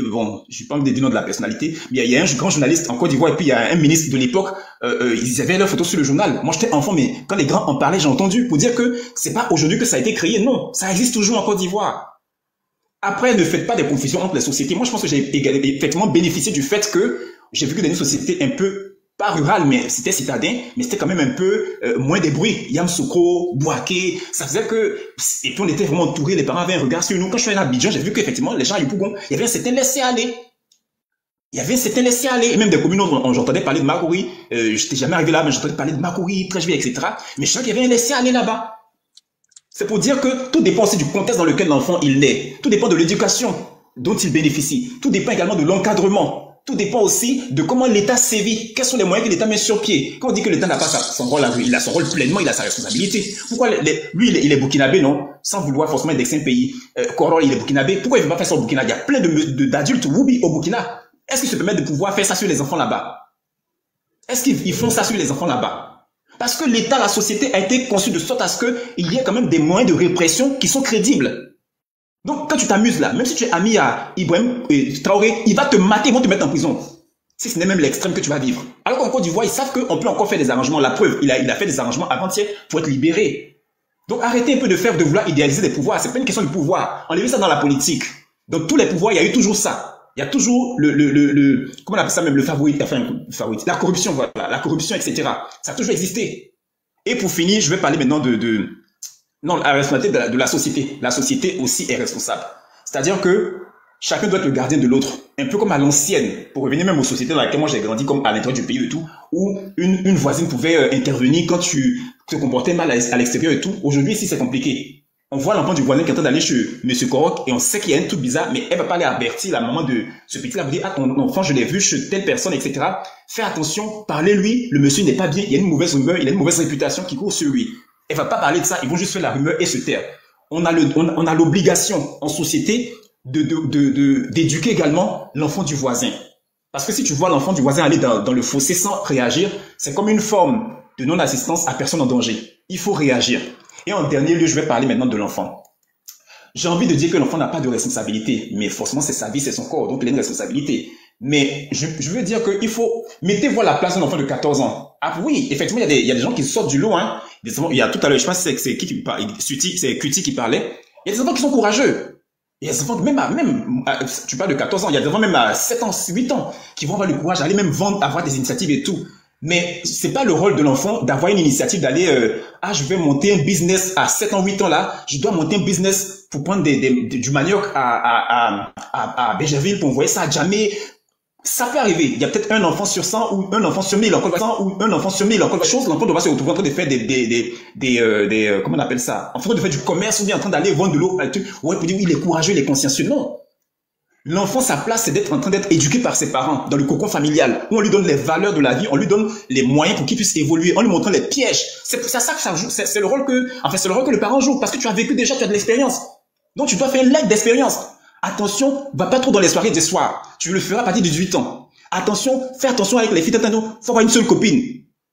Bon, je ne vais pas me dire le nom de la personnalité, mais il y a un grand journaliste en Côte d'Ivoire et puis il y a un ministre de l'époque, ils avaient leurs photos sur le journal. Moi, j'étais enfant, mais quand les grands en parlaient, j'ai entendu pour dire que c'est pas aujourd'hui que ça a été créé. Non, ça existe toujours en Côte d'Ivoire. Après, ne faites pas des confusions entre les sociétés. Moi, je pense que j'ai effectivement bénéficié du fait que j'ai vu que dans une société un peu pas rural, mais c'était citadin, mais c'était quand même un peu moins de bruit. Yamoussoukro, Bouaké, ça faisait que... Et puis on était vraiment entourés, les parents avaient un regard sur nous. Quand je suis allé à Abidjan, j'ai vu qu'effectivement, les gens à Yopougon, il y avait un certain laisser-aller. Il y avait un certain laisser-aller. Et même des communes où j'entendais parler de Makouri, j'étais jamais arrivé là, mais j'entendais parler de Makouri, Trècheville, etc. Mais je sais qu'il y avait un laisser-aller là-bas. C'est pour dire que tout dépend aussi du contexte dans lequel l'enfant il naît. Tout dépend de l'éducation dont il bénéficie. Tout dépend également de l'encadrement. Tout dépend aussi de comment l'État sévit. Quels sont les moyens que l'État met sur pied? Quand on dit que l'État n'a pas son rôle, il a son rôle pleinement, il a sa responsabilité. Pourquoi lui, il est burkinabé, non? Sans vouloir forcément indexer un pays. Koro, il est burkinabé. Pourquoi il ne veut pas faire ça au Burkina? Il y a plein d'adultes Woubi au Burkina. Est-ce qu'ils se permettent de pouvoir faire ça sur les enfants là-bas? Est-ce qu'ils font ça sur les enfants là-bas? Parce que l'État, la société a été conçue de sorte à ce qu'il y ait quand même des moyens de répression qui sont crédibles. Donc, quand tu t'amuses là, même si tu es ami à Ibrahim Traoré, il va te mater, ils vont te mettre en prison. Si ce n'est même l'extrême que tu vas vivre. Alors qu'en Côte d'Ivoire, ils savent qu'on peut encore faire des arrangements. La preuve, il a fait des arrangements avant-hier pour être libéré. Donc, arrêtez un peu de vouloir idéaliser des pouvoirs. C'est pas une question de pouvoir. Enlevez ça dans la politique. Dans tous les pouvoirs, il y a eu toujours ça. Il y a toujours comment on appelle ça même, le favori, la corruption, voilà, la corruption, etc. Ça a toujours existé. Et pour finir, je vais parler maintenant non, la responsabilité de la société. La société aussi est responsable. C'est-à-dire que chacun doit être le gardien de l'autre. Un peu comme à l'ancienne, pour revenir même aux sociétés dans lesquelles moi j'ai grandi, comme à l'intérieur du pays et tout, où une voisine pouvait intervenir quand tu te comportais mal à l'extérieur et tout. Aujourd'hui, ici, c'est compliqué. On voit l'enfant du voisin qui est en train d'aller chez M. Korok et on sait qu'il y a un truc bizarre, mais elle va pas aller avertir la maman de ce petit-là, vous dire, ah, ton enfant, je l'ai vu chez telle personne, etc. Fais attention, parlez-lui, le monsieur n'est pas bien, il y a une mauvaise rumeur, il a une mauvaise réputation qui court sur lui. Elle va pas parler de ça, ils vont juste faire la rumeur et se taire. On a l'obligation en société d'éduquer également l'enfant du voisin. Parce que si tu vois l'enfant du voisin aller dans le fossé sans réagir, c'est comme une forme de non-assistance à personne en danger. Il faut réagir. Et en dernier lieu, je vais parler maintenant de l'enfant. J'ai envie de dire que l'enfant n'a pas de responsabilité, mais forcément c'est sa vie, c'est son corps, donc il a une responsabilité. Mais je veux dire qu'il faut... Mettez-vous à la place d'un enfant de 14 ans. Ah oui, effectivement, il y a des gens qui sortent du lot, hein. Il y a tout à l'heure, je pense que c'est qui parle, c'est Kuti qui parlait. Il y a des enfants qui sont courageux. Il y a des enfants, tu parles de 14 ans, il y a des enfants même à 7 ans, 8 ans, qui vont avoir le courage d'aller même vendre, avoir des initiatives et tout. Mais c'est pas le rôle de l'enfant d'avoir une initiative d'aller, je vais monter un business à 7 ans, 8 ans là, je dois monter un business pour prendre du manioc à Bégerville pour envoyer ça à Djamé. Ça peut arriver. Il y a peut-être un enfant sur 100 ou un enfant sur 1000 encore quelque chose. L'enfant doit se retrouver en train de faire comment on appelle ça? En train de faire du commerce ou bien en train d'aller vendre de l'eau. Ouais, pour dire, oui, il est courageux, il est consciencieux. Non. L'enfant, sa place, c'est d'être en train d'être éduqué par ses parents dans le cocon familial où on lui donne les valeurs de la vie, on lui donne les moyens pour qu'il puisse évoluer, en lui montrant les pièges. C'est ça que ça joue. C'est le rôle que le parent joue parce que tu as vécu déjà, tu as de l'expérience. Donc, tu dois faire un lac d'expérience. Attention, va pas trop dans les soirées des soirs. Tu le feras à partir de 18 ans. Attention, fais attention avec les filles. Faut avoir une seule copine.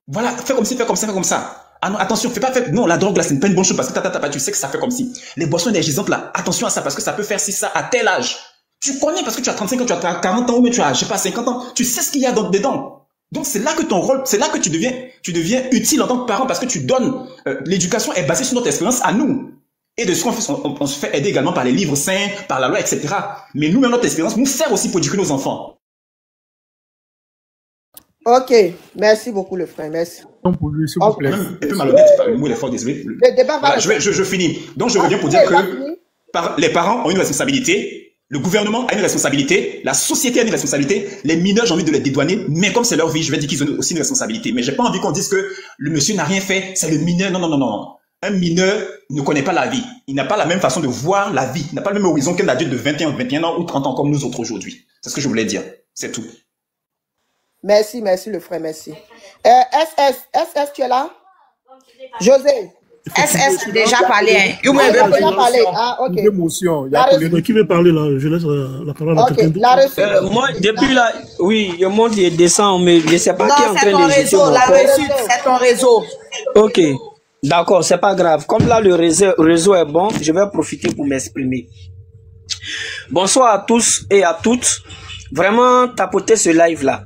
Voilà, fais comme ci, fais comme ça, fais comme ça. Ah non, attention, fais pas, non, la drogue là, c'est pas une bonne chose parce que tu sais que ça fait comme ci. Les boissons énergisantes là, attention à ça parce que ça peut faire ci, ça à tel âge. Tu connais parce que tu as 35 ans, tu as 40 ans ou même tu as, je sais pas, 50 ans. Tu sais ce qu'il y a dedans. Donc c'est là que ton rôle, c'est là que tu deviens utile en tant que parent parce que tu donnes, l'éducation est basée sur notre expérience à nous. Et de ce qu'on fait, on se fait aider également par les livres saints, par la loi, etc. Mais nous, notre expérience nous sert aussi pour éduquer nos enfants. Ok, merci beaucoup le frère, merci. Pour lui, s'il vous plaît. Un peu malhonnête, le mot est fort, désolé. Le débat va... Voilà, je finis. Donc je reviens pour dire que les parents ont une responsabilité, le gouvernement a une responsabilité, la société a une responsabilité, les mineurs, j'ai envie de les dédouaner, mais comme c'est leur vie, je vais dire qu'ils ont aussi une responsabilité. Mais j'ai pas envie qu'on dise que le monsieur n'a rien fait, c'est le mineur. Non, non, non, non. Un mineur ne connaît pas la vie. Il n'a pas la même façon de voir la vie. Il n'a pas le même horizon qu'un adulte de 21 ans ou 30 ans comme nous autres aujourd'hui. C'est ce que je voulais dire. C'est tout. Merci, merci le frère, merci. SS, tu es là? José. SS a déjà parlé. Hein. Il a déjà parlé. Ah, ok. Qui veut parler là? Je laisse la parole à quelqu'un d'autre. Moi, depuis là, oui, je monte et descends, mais je ne sais pas qui est en train de jeter mon réseau, c'est ton réseau. Ok. D'accord, c'est pas grave. Comme là, le réseau est bon, je vais profiter pour m'exprimer. Bonsoir à tous et à toutes. Vraiment, tapotez ce live-là.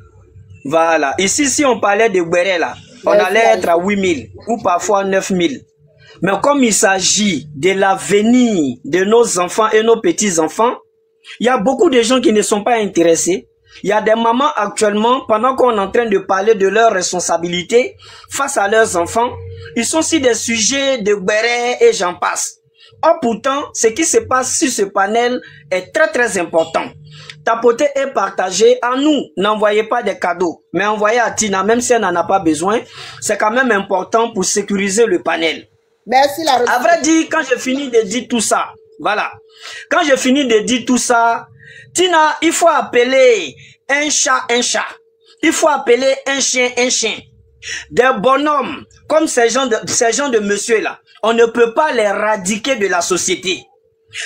Voilà. Ici, si on parlait de Guéré, là, on allait être à 8000 ou parfois 9000. Mais comme il s'agit de l'avenir de nos enfants et nos petits-enfants, il y a beaucoup de gens qui ne sont pas intéressés. Il y a des mamans actuellement, pendant qu'on est en train de parler de leurs responsabilités face à leurs enfants, ils sont sur des sujets de Guéré et j'en passe. Or pourtant, ce qui se passe sur ce panel est très très important. Tapoter et partager. À nous, n'envoyez pas des cadeaux, mais envoyez à Tina, même si elle n'en a pas besoin. C'est quand même important pour sécuriser le panel. Merci la réponse. À vrai dire, quand je finis de dire tout ça, voilà. Quand je finis de dire tout ça, Tina, il faut appeler un chat un chat. Il faut appeler un chien un chien. Des bonhommes, comme ces gens de monsieur là, on ne peut pas les éradiquer de la société.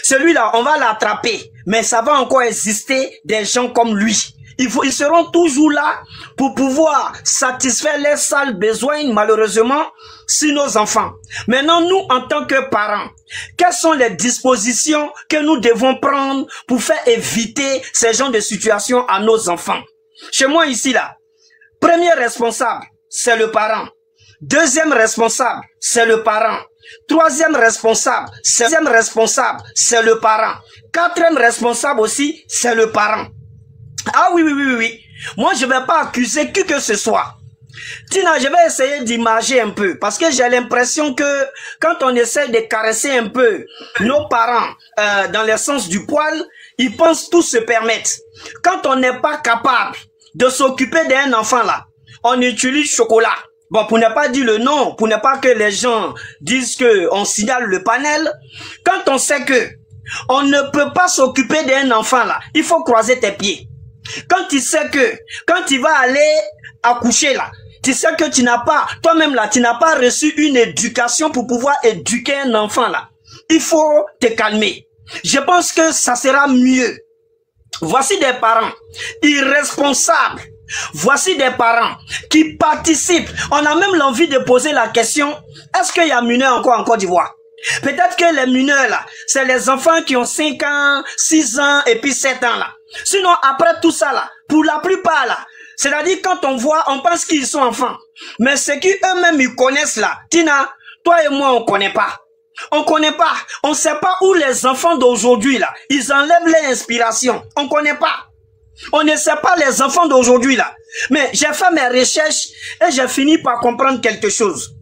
Celui-là, on va l'attraper, mais ça va encore exister des gens comme lui. Ils seront toujours là pour pouvoir satisfaire les sales besoins, malheureusement, sur nos enfants. Maintenant, nous, en tant que parents, quelles sont les dispositions que nous devons prendre pour faire éviter ces genres de situations à nos enfants? Chez moi, ici, là, premier responsable, c'est le parent. Deuxième responsable, c'est le parent. Troisième responsable, c'est le parent. Quatrième responsable aussi, c'est le parent. Ah oui. Moi, je ne vais pas accuser qui que ce soit. Tina, je vais essayer d'imager un peu. Parce que j'ai l'impression que quand on essaie de caresser un peu nos parents dans le sens du poil, ils pensent tout se permettre. Quand on n'est pas capable de s'occuper d'un enfant là, on utilise chocolat. Bon, pour ne pas dire le nom, pour ne pas que les gens disent que on signale le panel, quand on sait que on ne peut pas s'occuper d'un enfant là, il faut croiser tes pieds. Quand tu sais que, quand tu vas aller accoucher là, tu sais que tu n'as pas, toi-même là, tu n'as pas reçu une éducation pour pouvoir éduquer un enfant là. Il faut te calmer. Je pense que ça sera mieux. Voici des parents irresponsables. Voici des parents qui participent. On a même l'envie de poser la question, est-ce qu'il y a mineurs encore en Côte d'Ivoire? Peut-être que les mineurs là, c'est les enfants qui ont 5 ans, 6 ans et puis 7 ans là. Sinon, après tout ça là, pour la plupart là, c'est-à-dire quand on voit, on pense qu'ils sont enfants. Mais ce qu'eux-mêmes ils connaissent là, Tina, toi et moi on connaît pas. On connaît pas. On sait pas où les enfants d'aujourd'hui là, ils enlèvent l'inspiration. On connaît pas. On ne sait pas les enfants d'aujourd'hui là. Mais j'ai fait mes recherches et j'ai fini par comprendre quelque chose.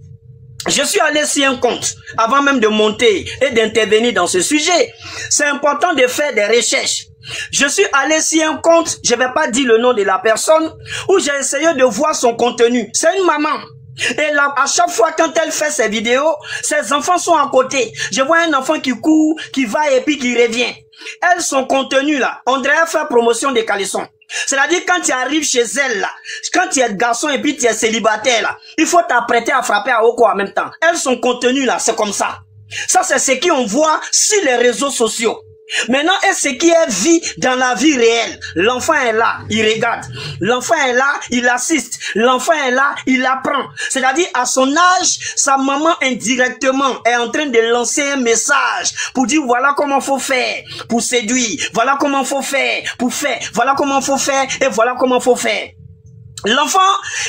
Je suis allé sur un compte avant même de monter et d'intervenir dans ce sujet. C'est important de faire des recherches. Je suis allé sur un compte, je vais pas dire le nom de la personne, où j'ai essayé de voir son contenu. C'est une maman. Et là, à chaque fois quand elle fait ses vidéos, ses enfants sont à côté. Je vois un enfant qui court, qui va et puis qui revient. Elle, son contenu là, on devrait faire promotion des caleçons. C'est-à-dire quand tu arrives chez elle là, quand tu es garçon et puis tu es célibataire là, il faut t'apprêter à frapper à Oko en même temps. Elle, son contenu là, c'est comme ça. Ça, c'est ce qu'on voit sur les réseaux sociaux. Maintenant, et ce qui est vu dans la vie réelle, l'enfant est là, il regarde. L'enfant est là, il assiste. L'enfant est là, il apprend. C'est-à-dire, à son âge, sa maman indirectement est en train de lancer un message pour dire voilà comment faut faire pour séduire, voilà comment faut faire pour faire, voilà comment faut faire et voilà comment faut faire. L'enfant,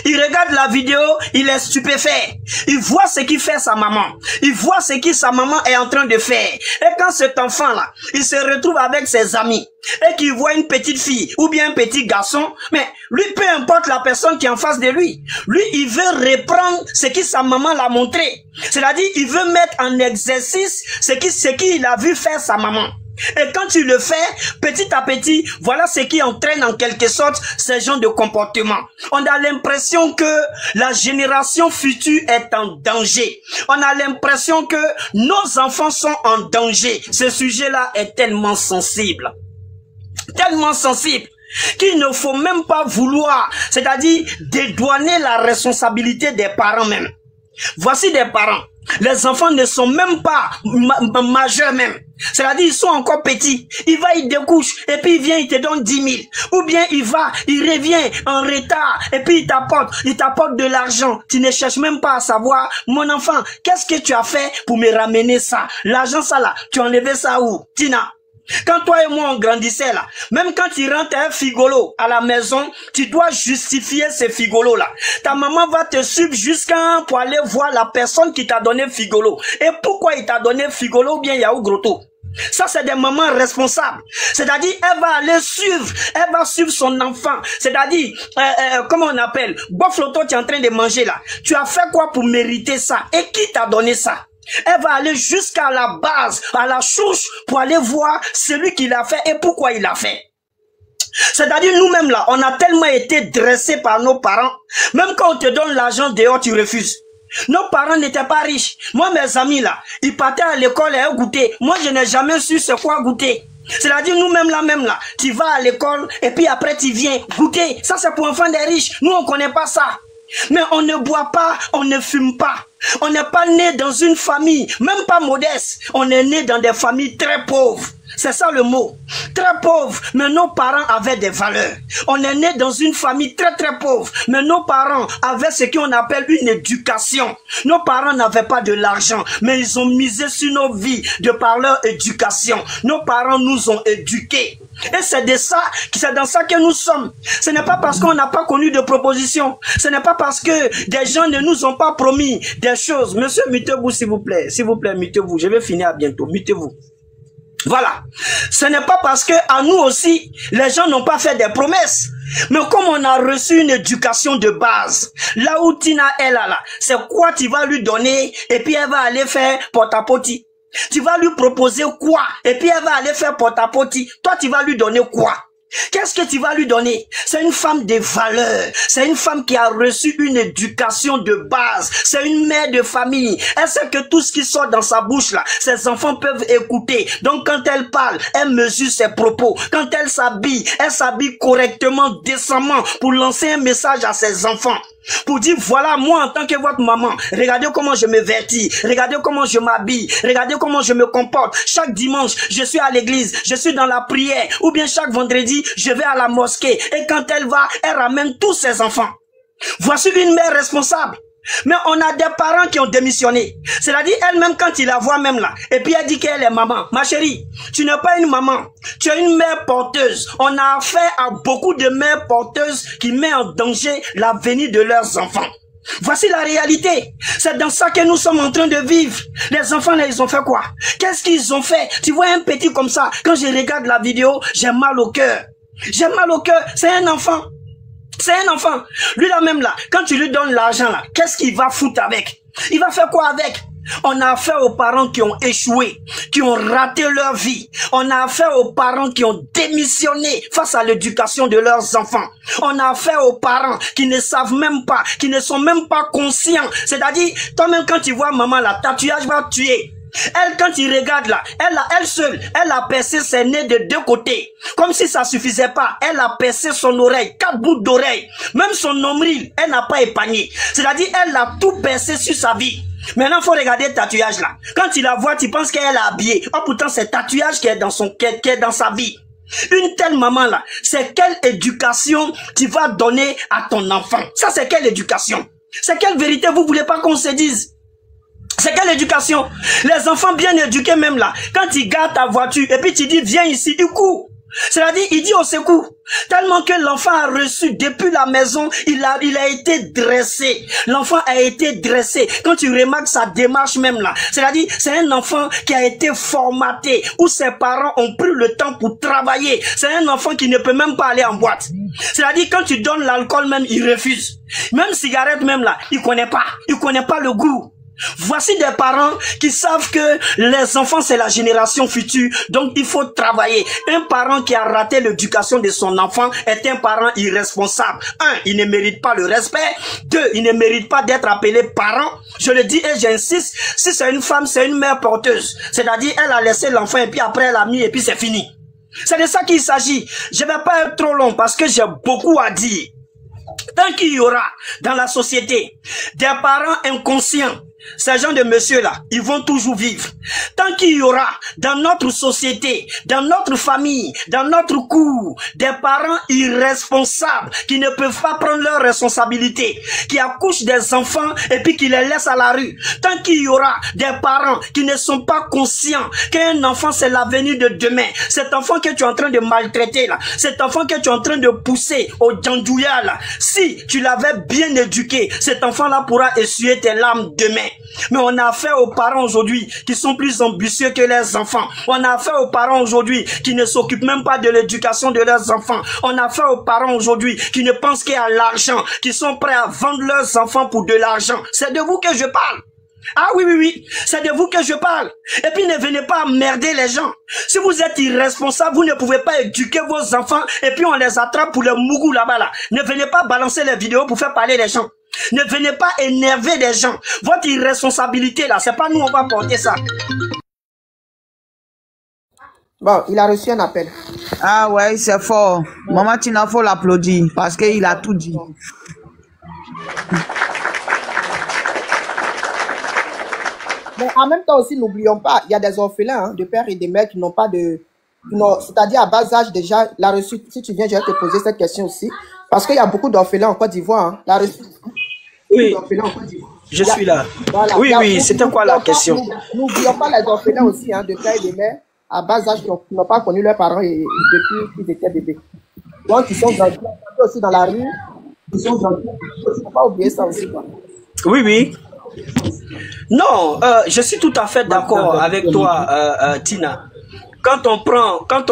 il regarde la vidéo, il est stupéfait. Il voit ce qu'il fait sa maman. Il voit ce que sa maman est en train de faire. Et quand cet enfant-là, il se retrouve avec ses amis et qu'il voit une petite fille ou bien un petit garçon, mais lui, peu importe la personne qui est en face de lui, lui, il veut reprendre ce que sa maman l'a montré. C'est-à-dire, il veut mettre en exercice ce qu'il a vu faire sa maman. Et quand tu le fais, petit à petit, voilà ce qui entraîne en quelque sorte ces genres de comportements. On a l'impression que la génération future est en danger. On a l'impression que nos enfants sont en danger. Ce sujet-là est tellement sensible. Tellement sensible qu'il ne faut même pas vouloir, c'est-à-dire dédouaner la responsabilité des parents même. Voici des parents. Les enfants ne sont même pas majeurs même. C'est-à-dire, ils sont encore petits. Il va, il découche, et puis il vient, il te donne 10 000. Ou bien il va, il revient en retard, et puis il t'apporte de l'argent. Tu ne cherches même pas à savoir, mon enfant, qu'est-ce que tu as fait pour me ramener ça? L'argent, ça là, tu as enlevé ça où? Tina? Quand toi et moi on grandissait là, même quand tu rentres un figolo à la maison, tu dois justifier ce figolo là. Ta maman va te suivre jusqu'à pour aller voir la personne qui t'a donné figolo. Et pourquoi il t'a donné figolo ou bien Yahoo Grotto? Ça, c'est des mamans responsables. C'est-à-dire, elle va suivre son enfant. C'est-à-dire, comment on appelle? Bofloto, tu es en train de manger là. Tu as fait quoi pour mériter ça? Et qui t'a donné ça? Elle va aller jusqu'à la base, à la souche, pour aller voir celui qui l'a fait et pourquoi il l'a fait. C'est-à-dire, nous-mêmes là, on a tellement été dressés par nos parents. Même quand on te donne l'argent dehors, tu refuses. Nos parents n'étaient pas riches. Moi, mes amis là, ils partaient à l'école et goûter. Moi, je n'ai jamais su c'est quoi goûter. C'est-à-dire, nous-mêmes là, tu vas à l'école et puis après tu viens goûter. Ça, c'est pour enfants des riches. Nous, on ne connaît pas ça. Mais on ne boit pas, on ne fume pas. On n'est pas né dans une famille, même pas modeste. On est né dans des familles très pauvres. C'est ça le mot. Très pauvres, mais nos parents avaient des valeurs. On est né dans une famille très pauvre, mais nos parents avaient ce qu'on appelle une éducation. Nos parents n'avaient pas de l'argent, mais ils ont misé sur nos vies de par leur éducation. Nos parents nous ont éduqués. Et c'est dans ça que nous sommes. Ce n'est pas parce qu'on n'a pas connu de propositions. Ce n'est pas parce que des gens ne nous ont pas promis des choses. Monsieur, mutez-vous s'il vous plaît. S'il vous plaît, mutez-vous. Je vais finir bientôt. Mutez-vous. Voilà. Ce n'est pas parce que à nous aussi, les gens n'ont pas fait des promesses. Mais comme on a reçu une éducation de base, là où Tina est là, c'est quoi tu vas lui donner et puis elle va aller faire porte-à-porte. Tu vas lui proposer quoi? Et puis elle va aller faire porte-à-porte. Toi, tu vas lui donner quoi? Qu'est-ce que tu vas lui donner? C'est une femme de valeur. C'est une femme qui a reçu une éducation de base. C'est une mère de famille. Elle sait que tout ce qui sort dans sa bouche là, ses enfants peuvent écouter. Donc quand elle parle, elle mesure ses propos. Quand elle s'habille correctement, décemment pour lancer un message à ses enfants. Pour dire, voilà, moi en tant que votre maman, regardez comment je me vêtis, regardez comment je m'habille, regardez comment je me comporte. Chaque dimanche, je suis à l'église, je suis dans la prière, ou bien chaque vendredi, je vais à la mosquée. Et quand elle va, elle ramène tous ses enfants. Voici une mère responsable. Mais on a des parents qui ont démissionné. C'est-à-dire, elle-même, quand il la voit même là, et puis elle dit qu'elle est maman. Ma chérie, tu n'es pas une maman. Tu es une mère porteuse. On a affaire à beaucoup de mères porteuses qui mettent en danger l'avenir de leurs enfants. Voici la réalité. C'est dans ça que nous sommes en train de vivre. Les enfants là, ils ont fait quoi? Qu'est-ce qu'ils ont fait? Tu vois un petit comme ça, quand je regarde la vidéo, j'ai mal au cœur. J'ai mal au cœur. C'est un enfant. C'est un enfant. Lui là même là, quand tu lui donnes l'argent là, qu'est-ce qu'il va foutre avec? Il va faire quoi avec? On a affaire aux parents qui ont échoué, qui ont raté leur vie. On a affaire aux parents qui ont démissionné face à l'éducation de leurs enfants. On a affaire aux parents qui ne savent même pas, qui ne sont même pas conscients. C'est-à-dire, toi-même quand tu vois maman là, tatouage va tuer. Elle, quand il regarde là, elle seule, elle a percé ses nez de deux côtés. Comme si ça suffisait pas. Elle a percé son oreille, 4 bouts d'oreille. Même son nombril, elle n'a pas épargné. C'est-à-dire, elle a tout percé sur sa vie. Maintenant, il faut regarder le tatouage là. Quand tu la vois, tu penses qu'elle est habillée. Oh, pourtant, c'est le tatouage qui est dans sa vie. Une telle maman là, c'est quelle éducation tu vas donner à ton enfant? Ça c'est quelle éducation? C'est quelle vérité vous voulez pas qu'on se dise? C'est quelle éducation? Les enfants bien éduqués même là, quand ils gardent ta voiture et puis tu dis viens ici, du coup, c'est-à-dire il dit au secours. Tellement que l'enfant a reçu depuis la maison, il a été dressé. L'enfant a été dressé. Quand tu remarques sa démarche même là, c'est-à-dire c'est un enfant qui a été formaté, où ses parents ont pris le temps pour travailler. C'est un enfant qui ne peut même pas aller en boîte. C'est-à-dire quand tu donnes l'alcool même, il refuse. Même cigarette même là, il connaît pas le goût. Voici des parents qui savent que les enfants c'est la génération future, donc il faut travailler. Un parent qui a raté l'éducation de son enfant est un parent irresponsable. Un, il ne mérite pas le respect. Deux, il ne mérite pas d'être appelé parent. Je le dis et j'insiste, si c'est une femme, c'est une mère porteuse. C'est-à-dire elle a laissé l'enfant et puis après elle a mis et puis c'est fini. C'est de ça qu'il s'agit. Je vais pas être trop long parce que j'ai beaucoup à dire. Tant qu'il y aura dans la société des parents inconscients, ces gens de messieurs-là, ils vont toujours vivre. Tant qu'il y aura dans notre société, dans notre famille, dans notre cour, des parents irresponsables qui ne peuvent pas prendre leurs responsabilités, qui accouchent des enfants et puis qui les laissent à la rue. Tant qu'il y aura des parents qui ne sont pas conscients qu'un enfant c'est l'avenir de demain, cet enfant que tu es en train de maltraiter là, cet enfant que tu es en train de pousser au djandjouya là, si tu l'avais bien éduqué, cet enfant-là pourra essuyer tes larmes demain. Mais on a affaire aux parents aujourd'hui qui sont plus ambitieux que les enfants. On a affaire aux parents aujourd'hui qui ne s'occupent même pas de l'éducation de leurs enfants. On a affaire aux parents aujourd'hui qui ne pensent qu'à l'argent, qui sont prêts à vendre leurs enfants pour de l'argent. C'est de vous que je parle. Ah oui, c'est de vous que je parle. Et puis ne venez pas emmerder les gens. Si vous êtes irresponsable, vous ne pouvez pas éduquer vos enfants et puis on les attrape pour le mougou là-bas là. Ne venez pas balancer les vidéos pour faire parler les gens. Ne venez pas énerver des gens. Votre irresponsabilité là, c'est pas nous on va porter ça. Bon, il a reçu un appel. Ah ouais, c'est fort. Maman Tina, faut l'applaudir parce qu'il a tout dit. Mais en même temps aussi, n'oublions pas, il y a des orphelins, de pères et de mères qui n'ont pas de... C'est-à-dire à bas âge déjà, la reçu, si tu viens, je vais te poser cette question aussi. Parce qu'il y a beaucoup d'orphelins en Côte d'Ivoire. Hein, la reçu. Oui, je suis là. Voilà, oui, c'était quoi la question? N'oublions pas les orphelins aussi, hein, de pères et de mères, à bas âge, qui n'ont pas connu leurs parents depuis qu'ils étaient bébés. Donc, ils sont aussi dans la rue. Ils sont dans... Il ne faut pas oublier ça aussi, quoi. Oui. Non, je suis tout à fait d'accord avec toi, Tina. Quand on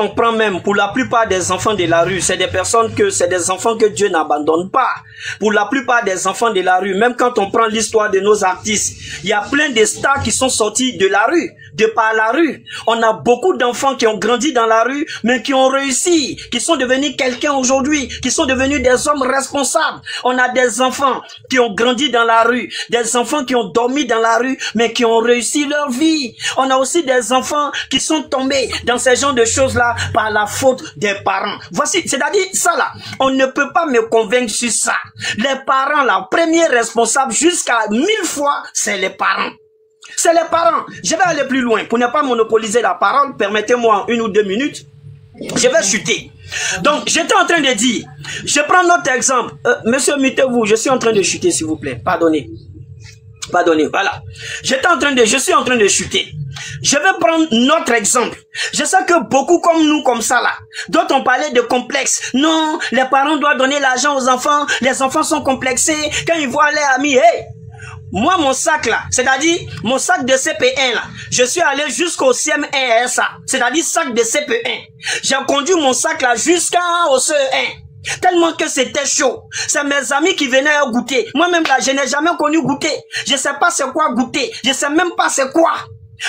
prend même, pour la plupart des enfants de la rue, c'est des enfants que Dieu n'abandonne pas. Pour la plupart des enfants de la rue, même quand on prend l'histoire de nos artistes, il y a plein de stars qui sont sortis de la rue, de par la rue. On a beaucoup d'enfants qui ont grandi dans la rue, mais qui ont réussi, qui sont devenus quelqu'un aujourd'hui, qui sont devenus des hommes responsables. On a des enfants qui ont grandi dans la rue, des enfants qui ont dormi dans la rue, mais qui ont réussi leur vie. On a aussi des enfants qui sont tombés dans ces genres de choses-là par la faute des parents. Voici, c'est-à-dire ça là, on ne peut pas me convaincre sur ça. Les parents là, premier responsable jusqu'à 1000 fois, c'est les parents. C'est les parents. Je vais aller plus loin pour ne pas monopoliser la parole. Permettez-moi 1 ou 2 minutes. Je vais chuter. Donc, j'étais en train de dire, je prends notre exemple. Monsieur, mettez-vous, je suis en train de chuter, s'il vous plaît. Pardonnez, voilà. Je suis en train de chuter. Je vais prendre notre exemple. Je sais que beaucoup comme nous, comme ça là, d'autres ont parlé de complexe. Non, les parents doivent donner l'argent aux enfants. Les enfants sont complexés. Quand ils voient les amis, hey, moi mon sac là, c'est-à-dire mon sac de CP1 là, je suis allé jusqu'au CM1 RSA, c'est-à-dire sac de CP1. J'ai conduit mon sac là jusqu'au CE1. Tellement que c'était chaud. C'est mes amis qui venaient goûter. Moi-même là, je n'ai jamais connu goûter. Je sais pas c'est quoi goûter. Je sais même pas c'est quoi.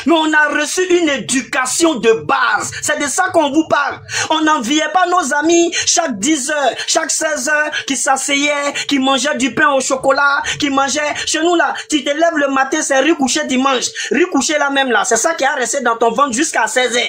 Mais on a reçu une éducation de base. C'est de ça qu'on vous parle. On n'enviait pas nos amis chaque 10 heures, chaque 16 heures, qui s'asseyaient, qui mangeaient du pain au chocolat, qui mangeaient... Chez nous là, tu te lèves le matin, c'est riz couché dimanche. Riz couché là même là, c'est ça qui a resté dans ton ventre jusqu'à 16 heures.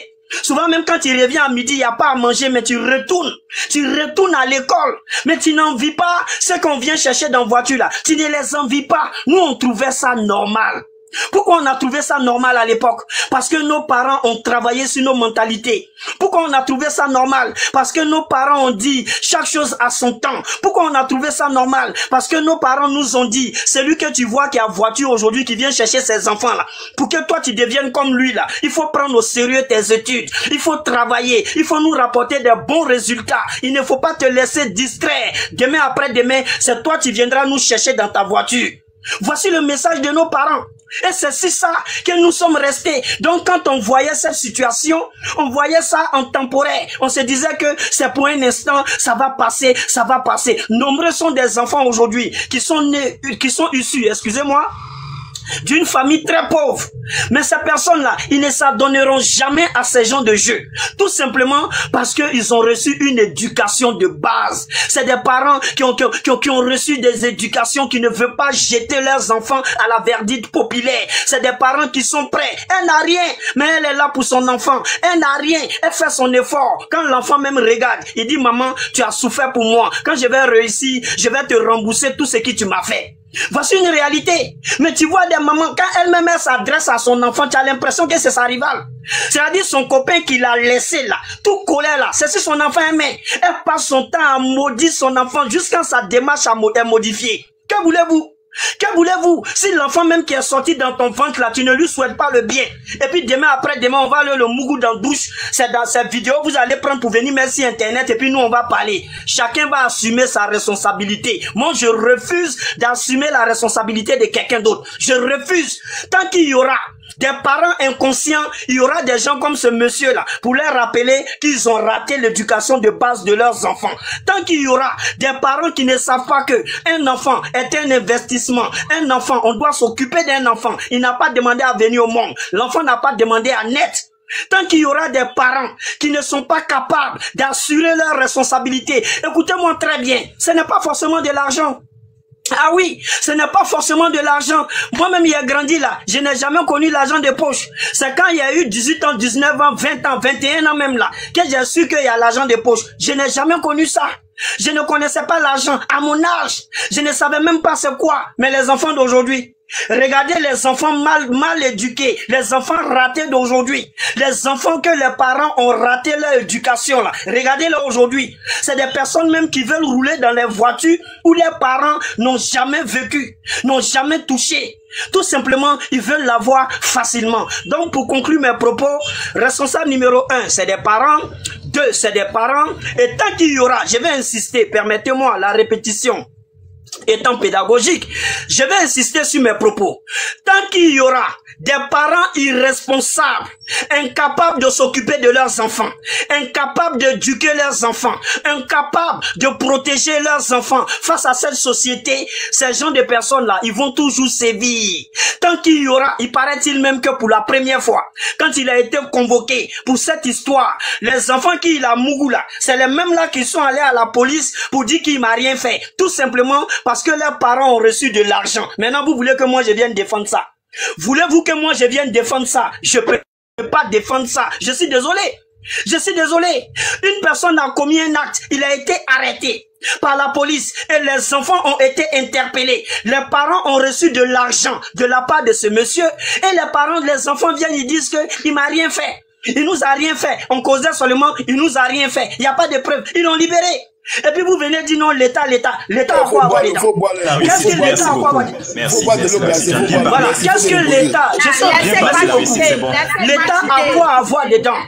Souvent même quand tu reviens à midi, il n'y a pas à manger, mais tu retournes à l'école. Mais tu n'envies pas ce qu'on vient chercher dans la voiture là. Tu ne les envies pas. Nous, on trouvait ça normal. Pourquoi on a trouvé ça normal à l'époque? Parce que nos parents ont travaillé sur nos mentalités. Pourquoi on a trouvé ça normal? Parce que nos parents ont dit chaque chose à son temps. Pourquoi on a trouvé ça normal? Parce que nos parents nous ont dit, celui que tu vois qui a voiture aujourd'hui, qui vient chercher ses enfants là, pour que toi tu deviennes comme lui là, il faut prendre au sérieux tes études, il faut travailler, il faut nous rapporter des bons résultats. Il ne faut pas te laisser distraire. Demain après-demain, c'est toi qui viendras nous chercher dans ta voiture. Voici le message de nos parents. Et c'est si ça que nous sommes restés. Donc quand on voyait cette situation, on voyait ça en temporaire. On se disait que c'est pour un instant, ça va passer, ça va passer. Nombreux sont des enfants aujourd'hui qui sont nés, qui sont issus, excusez-moi, d'une famille très pauvre. Mais ces personnes-là, ils ne s'adonneront jamais à ces genres de jeux. Tout simplement parce qu'ils ont reçu une éducation de base. C'est des parents qui ont reçu des éducations qui ne veulent pas jeter leurs enfants à la verdicte populaire. C'est des parents qui sont prêts. Elle n'a rien, mais elle est là pour son enfant. Elle n'a rien, elle fait son effort. Quand l'enfant même regarde, il dit, maman, tu as souffert pour moi. Quand je vais réussir, je vais te rembourser tout ce que tu m'as fait. Voici une réalité. Mais tu vois des mamans, quand elle-même s'adresse à son enfant, tu as l'impression que c'est sa rivale. C'est-à-dire son copain qui l'a laissé là, tout collé là, c'est si son enfant aimait. Elle passe son temps à maudire son enfant jusqu'à sa démarche est modifiée. Que voulez-vous? Que voulez-vous? Si l'enfant même qui est sorti dans ton ventre là, tu ne lui souhaites pas le bien. Et puis demain après-demain, on va aller le mougou dans la douche. C'est dans cette vidéo, vous allez prendre pour venir mettre sur Internet et puis nous on va parler. Chacun va assumer sa responsabilité. Moi je refuse d'assumer la responsabilité de quelqu'un d'autre. Je refuse. Tant qu'il y aura des parents inconscients, il y aura des gens comme ce monsieur-là pour leur rappeler qu'ils ont raté l'éducation de base de leurs enfants. Tant qu'il y aura des parents qui ne savent pas que un enfant est un investissement, un enfant, on doit s'occuper d'un enfant. Il n'a pas demandé à venir au monde. L'enfant n'a pas demandé à naître. Tant qu'il y aura des parents qui ne sont pas capables d'assurer leurs responsabilités, écoutez-moi très bien, ce n'est pas forcément de l'argent. Ah oui, ce n'est pas forcément de l'argent. Moi-même, il a grandi là. Je n'ai jamais connu l'argent de poche. C'est quand il y a eu 18 ans, 19 ans, 20 ans, 21 ans même là, que j'ai su qu'il y a l'argent de poche. Je n'ai jamais connu ça. Je ne connaissais pas l'argent. À mon âge, je ne savais même pas c'est quoi. Mais les enfants d'aujourd'hui, regardez les enfants mal éduqués, les enfants ratés d'aujourd'hui, les enfants que les parents ont raté leur éducation là. Regardez-les aujourd'hui. C'est des personnes même qui veulent rouler dans les voitures où les parents n'ont jamais vécu, n'ont jamais touché. Tout simplement, ils veulent l'avoir facilement. Donc, pour conclure mes propos, responsable numéro 1, c'est des parents. 2, c'est des parents. Et tant qu'il y aura, je vais insister, permettez-moi la répétition. Étant pédagogique, je vais insister sur mes propos. Tant qu'il y aura des parents irresponsables, incapables de s'occuper de leurs enfants, incapables d'éduquer leurs enfants, incapables de protéger leurs enfants face à cette société, ces gens de personnes-là, ils vont toujours sévir. Tant qu'il y aura, il paraît-il même que pour la première fois, quand il a été convoqué pour cette histoire, les enfants qu'il a mougou là, c'est les mêmes là qui sont allés à la police pour dire qu'il m'a rien fait. Tout simplement parce que leurs parents ont reçu de l'argent. Maintenant, vous voulez que moi je vienne défendre ça? Voulez-vous que moi je vienne défendre ça? Je peux pas défendre ça. Je suis désolé. Je suis désolé. Une personne a commis un acte. Il a été arrêté par la police et les enfants ont été interpellés. Les parents ont reçu de l'argent de la part de ce monsieur et les parents, les enfants viennent, ils disent que il m'a rien fait. Il nous a rien fait. On causait seulement, il nous a rien fait. Il n'y a pas de preuves. Ils l'ont libéré. Et puis vous venez dire non, l'État a quoi avoir dedans? Qu'est-ce que l'État a quoi avoir dedans? Merci. Voilà, qu'est-ce que l'État? Je suis l'État a quoi avoir dedans?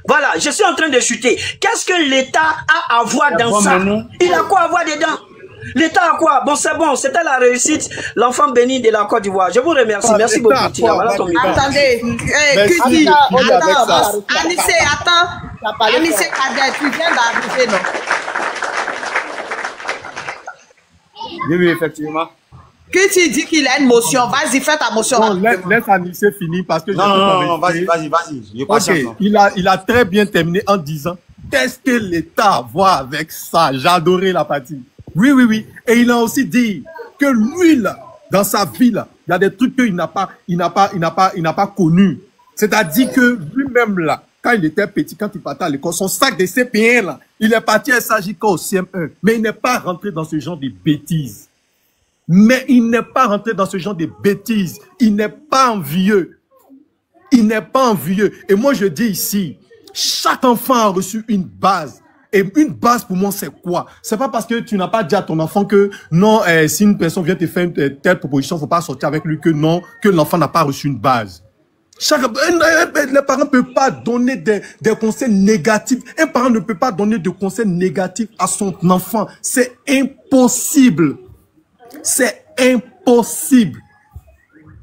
Voilà, je suis en train de chuter. Qu'est-ce que l'État a à voir dans ça? Il a quoi avoir dedans? L'État a quoi? Bon, c'est bon, c'était la réussite. L'enfant béni de la Côte d'Ivoire. Je vous remercie. Merci beaucoup. Attendez, Kuti, attends. Anissé, attends. Anissé Kader, tu viens d'arriver, non? Oui, effectivement. Kuti dit qu'il a une motion. Vas-y, fais ta motion. Non, laisse Anissé finir parce que... Non, vas-y. Ok, il a très bien terminé en disant qu'est-ce que l'État a à voir avec ça? J'ai adoré la partie. Oui. Et il a aussi dit que lui, là, dans sa vie, là, il y a des trucs qu'il n'a pas connu. C'est-à-dire que lui-même, là, quand il était petit, quand il partait à l'école, son sac de CP1, là, il est parti à SAJK au CM1. Mais il n'est pas rentré dans ce genre de bêtises. Mais il n'est pas rentré dans ce genre de bêtises. Il n'est pas envieux. Il n'est pas envieux. Et moi, je dis ici, chaque enfant a reçu une base. Et une base pour moi, c'est quoi? C'est pas parce que tu n'as pas dit à ton enfant que non, si une personne vient te faire une telle proposition, faut pas sortir avec lui que non, que l'enfant n'a pas reçu une base. Les parents ne peuvent pas donner des conseils négatifs. Un parent ne peut pas donner de conseils négatifs à son enfant. C'est impossible. C'est impossible.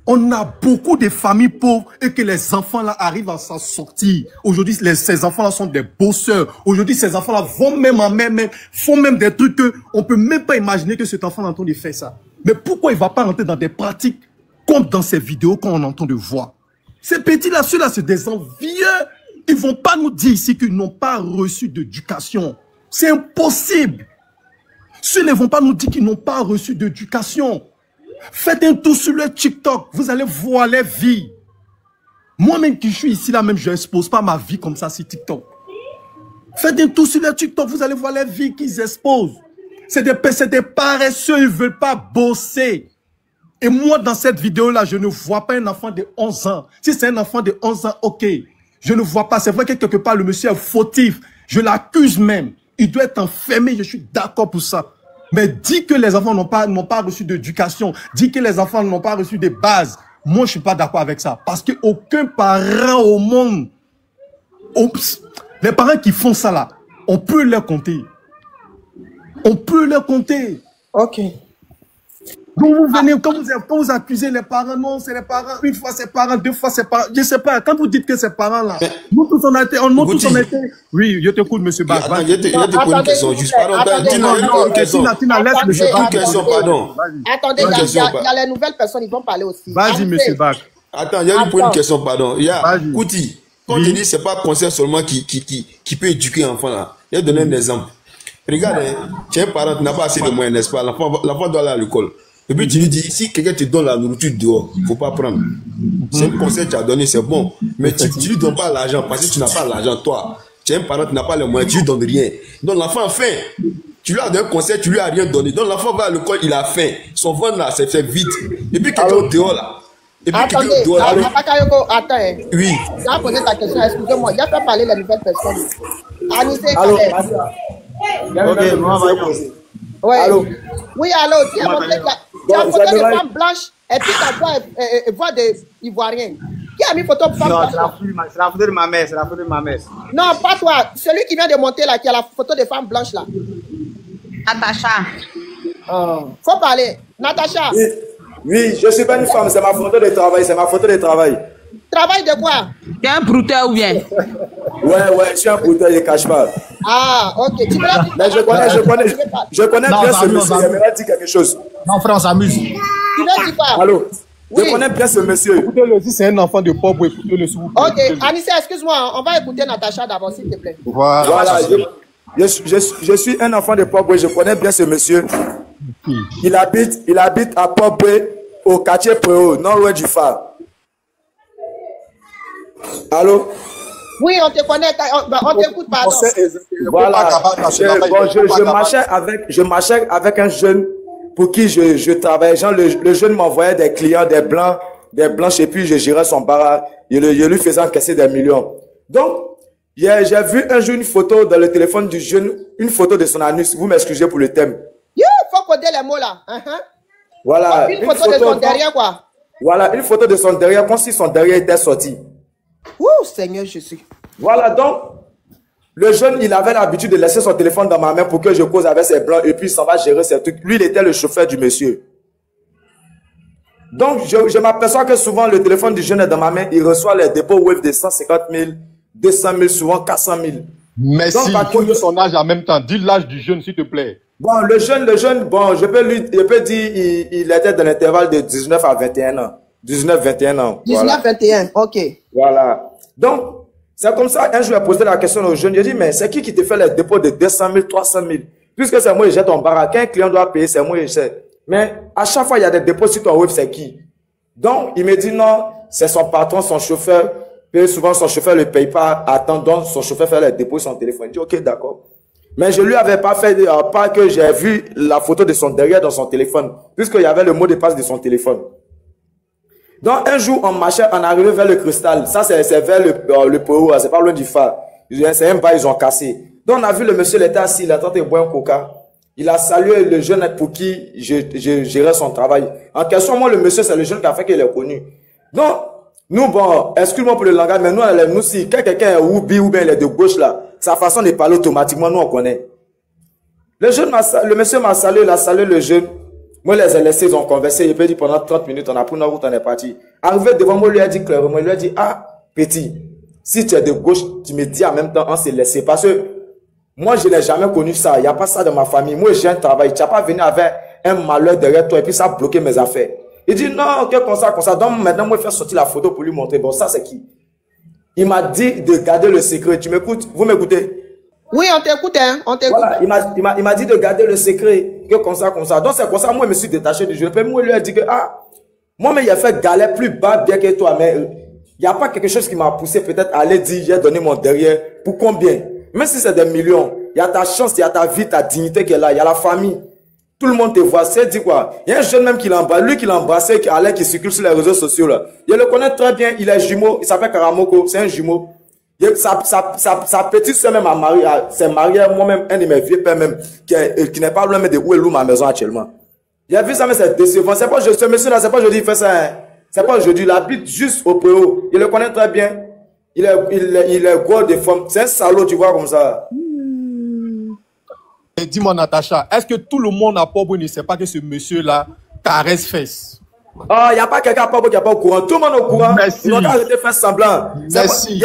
On a beaucoup de familles pauvres et que les enfants là arrivent à s'en sortir. Aujourd'hui, ces enfants là sont des bosseurs. Aujourd'hui, ces enfants là font même des trucs que on peut même pas imaginer que cet enfant est en train de faire ça. Mais pourquoi il va pas rentrer dans des pratiques comme dans ces vidéos qu'on entend de voir? Ces petits-là, ceux-là, c'est des envieux. Ils vont pas nous dire ici qu'ils n'ont pas reçu d'éducation. C'est impossible. Ceux ne vont pas nous dire qu'ils n'ont pas reçu d'éducation. Faites un tour sur le TikTok. Vous allez voir les vies. Moi-même qui suis ici, là même, je n'expose pas ma vie comme ça sur TikTok. Faites un tour sur le TikTok. Vous allez voir les vies qu'ils exposent. C'est des paresseux. Ils ne veulent pas bosser. Et moi, dans cette vidéo-là, je ne vois pas un enfant de 11 ans. Si c'est un enfant de 11 ans, ok. Je ne vois pas. C'est vrai que quelque part, le monsieur est fautif. Je l'accuse même. Il doit être enfermé. Je suis d'accord pour ça. Mais dit que les enfants n'ont pas reçu d'éducation. Dit que les enfants n'ont pas reçu de base. Moi, je suis pas d'accord avec ça. Parce qu'aucun parent au monde, les parents qui font ça là, on peut les compter. On peut les compter. Ok. Donc vous venez, quand vous accusez les parents, non, c'est les parents, une fois c'est parents, deux fois c'est parents, je sais pas, quand vous dites que c'est parents là, nous tous on a été, oui, je t'écoute, monsieur Bach. Attends, je te pose une question, juste, pardon, Tina, laisse monsieur Bach. Une question, pardon. Attendez, il y a les nouvelles personnes, ils vont parler aussi. Vas-y, monsieur Bach. Attends, il y a une question, pardon. Il y a, Kouti, quand tu dis c'est pas conseil seulement qui peut éduquer l'enfant là, je vais donner un exemple. Regarde, tu es un parent, tu n'as pas assez de moyens, n'est-ce pas? L'enfant doit aller à l'école. Et puis tu lui dis, si quelqu'un te donne la nourriture dehors, il ne faut pas prendre. C'est un conseil que tu as donné, c'est bon. Mais tu ne lui donnes pas l'argent parce que tu n'as pas l'argent, toi. Tu es un parent, tu n'as pas les moyens, tu lui donnes rien. Donc l'enfant a faim. Tu lui as donné un conseil, tu lui as rien donné. Donc l'enfant va à l'école, il a faim. Son ventre là, c'est vide. Et puis quelqu'un dehors là. Et puis quelqu'un dehors là. Attends. Oui. Tu as posé ta question, excusez-moi. Il y a fait parler les nouvelles personnes. Anissé, ok, moi, on va poser. Ouais. Allô? Oui, allô, tu as montré des femmes blanches et puis ta voix d'Ivoirien. Qui a mis photo de femme blanche? Non, c'est la photo de ma mère, Non, pas toi. Celui qui vient de monter là, qui a la photo de femme blanche là. Natacha. Faut parler. Natacha. Oui, je suis pas une femme, c'est ma photo de travail, Travail de quoi? Tu es un brouteur ou bien? Ouais, je suis un brouteur, je ne cache pas. Ah, ok. Mais je connais bien ce monsieur, il m'a dit quelque chose. Non, frère, on s'amuse. Tu veux dire quoi? Allô? Oui. Je connais bien ce monsieur. Écoutez-le, si c'est un enfant de pauvre, écoutez-le s'il vous plaît. Ok, Anissé, excuse-moi, on va écouter Natacha d'abord, s'il te plaît. Voilà, je suis un enfant de pauvre, je connais bien ce monsieur. Il habite à Pauvre, au quartier Préau, non loin du phare. Allô? Oui, on te connaît, on t'écoute, pardon. Voilà, je marchais avec un jeune pour qui je travaillais. Genre, le jeune m'envoyait des clients, des blanches, et puis je gérais son bar. Je lui faisais encaisser des millions. Donc, j'ai vu un jour une photo dans le téléphone du jeune, une photo de son anus. Vous m'excusez pour le thème. Il faut coder les mots là. Voilà. Une photo de son derrière, quoi. Voilà, une photo de son derrière, comme si son derrière était sorti. Ouh, Seigneur Jésus. Voilà, donc, le jeune, il avait l'habitude de laisser son téléphone dans ma main pour que je cause avec ses blancs et puis il s'en va gérer ses trucs. Lui, il était le chauffeur du monsieur. Donc, je m'aperçois que souvent, le téléphone du jeune est dans ma main, il reçoit les dépôts wave de 150 000, 200 000, souvent 400 000. Merci. Donc, dis son âge en même temps. Dis l'âge du jeune, s'il te plaît. Bon, le jeune, bon, je peux dire, il était dans l'intervalle de 19 à 21 ans. 19-21 ans. 19-21, ok. Voilà. Donc, c'est comme ça, un jour, j'ai posé la question au jeune, j'ai dit, mais c'est qui te fait les dépôts de 200 000, 300 000? Puisque c'est moi, je jette ton baraque, un client doit payer, c'est moi, je sais. Mais à chaque fois, il y a des dépôts sur ton web, c'est qui? Donc, il me dit non, c'est son patron, son chauffeur. Puis souvent, son chauffeur ne le paye pas à temps, donc son chauffeur fait les dépôts sur son téléphone. Il dit, ok, d'accord. Mais je lui avais pas fait pas que j'ai vu la photo de son derrière dans son téléphone, puisqu'il y avait le mot de passe de son téléphone. Donc un jour, on marchait, on arrivait vers le cristal. Ça, c'est vers le Pérou, c'est pas loin du phare. C'est un bas, ils ont cassé. Donc on a vu le monsieur, il était assis, il attendait de boire un coca. Il a salué le jeune pour qui je gérais son travail. En question, moi, le monsieur, c'est le jeune qui a fait qu'il est connu. Donc, nous, bon, excuse-moi pour le langage, mais nous, si quelqu'un est oubi ou bien il est de gauche là, sa façon de parler automatiquement, nous, on connaît. Le monsieur m'a salué, il a salué le jeune. Moi, les ai laissés, ils ont conversé. Il m'a dit pendant 30 minutes, on a pris une route, on est parti. Arrivé devant moi, il lui a dit clairement, il lui a dit, ah, petit, si tu es de gauche, tu me dis en même temps, on s'est laissé. Parce que moi, je n'ai jamais connu ça. Il n'y a pas ça dans ma famille. Moi, j'ai un travail. Tu n'as pas venu avec un malheur derrière toi et puis ça a bloqué mes affaires. Il dit, non, comme ça. Donc, maintenant, moi, je vais sortir la photo pour lui montrer. Bon, ça, c'est qui? Il m'a dit de garder le secret. Tu m'écoutes? Vous m'écoutez? Oui, on t'écoute, hein. On t'écoute. Voilà, il m'a dit de garder le secret. Que comme ça. Donc, c'est comme ça, moi, je me suis détaché du jeu. Puis, moi, il lui a dit que, ah, moi, mais il a fait galère plus bas bien que toi, mais il n'y a pas quelque chose qui m'a poussé peut-être à aller dire, j'ai donné mon derrière. Pour combien? Même si c'est des millions, il y a ta chance, il y a ta vie, ta dignité qui est là, il y a la famille. Tout le monde te voit, c'est dit quoi? Il y a un jeune même qui l'embrasse, lui qui l'embrassait, qui circule sur les réseaux sociaux là. Il le connaît très bien, il est jumeau, il s'appelle Karamoko, c'est un jumeau. Sa petite soeur même s'est mariée, moi-même, un de mes vieux pères même, qui n'est pas loin de où est ma maison actuellement. Il a vu ça, mais c'est décevant. C'est pas ce monsieur-là, c'est pas aujourd'hui, il fait ça, hein. C'est pas aujourd'hui, il habite juste au Préau. Il le connaît très bien. Il est gros de forme. C'est un salaud, tu vois, comme ça. Et dis-moi, Natacha, est-ce que tout le monde à Port-Bouin ne sait pas que ce monsieur-là caresse fesses? Ah, il n'y a pas quelqu'un à Port-Bouin qui n'est pas au courant. Tout le monde est au courant. Merci. Ils ont arrêté de faire semblant. Merci.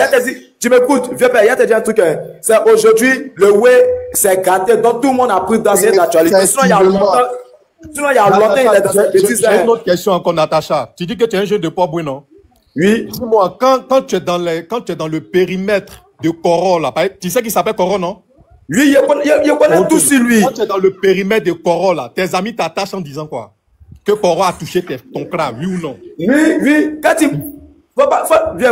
Tu m'écoutes, vieux père, il y a te dit un truc. Hein. C'est aujourd'hui, le way, c'est gâté. Donc tout le monde a pris dans cette actualité. Sinon, il y a longtemps, il est dans cette bêtise. J'ai une autre question encore, Natacha. Tu dis que tu es un jeune de Port-Bouin, non? Oui. Dis-moi, quand tu es dans le périmètre de Coro, là, tu sais qu'il s'appelle Coro, non? Lui, il connaît tout sur lui. Quand tu es dans le périmètre de Coro, là, tes amis t'attachent en disant quoi? Que Coro a touché ton crâne, oui ou non? Oui. Quand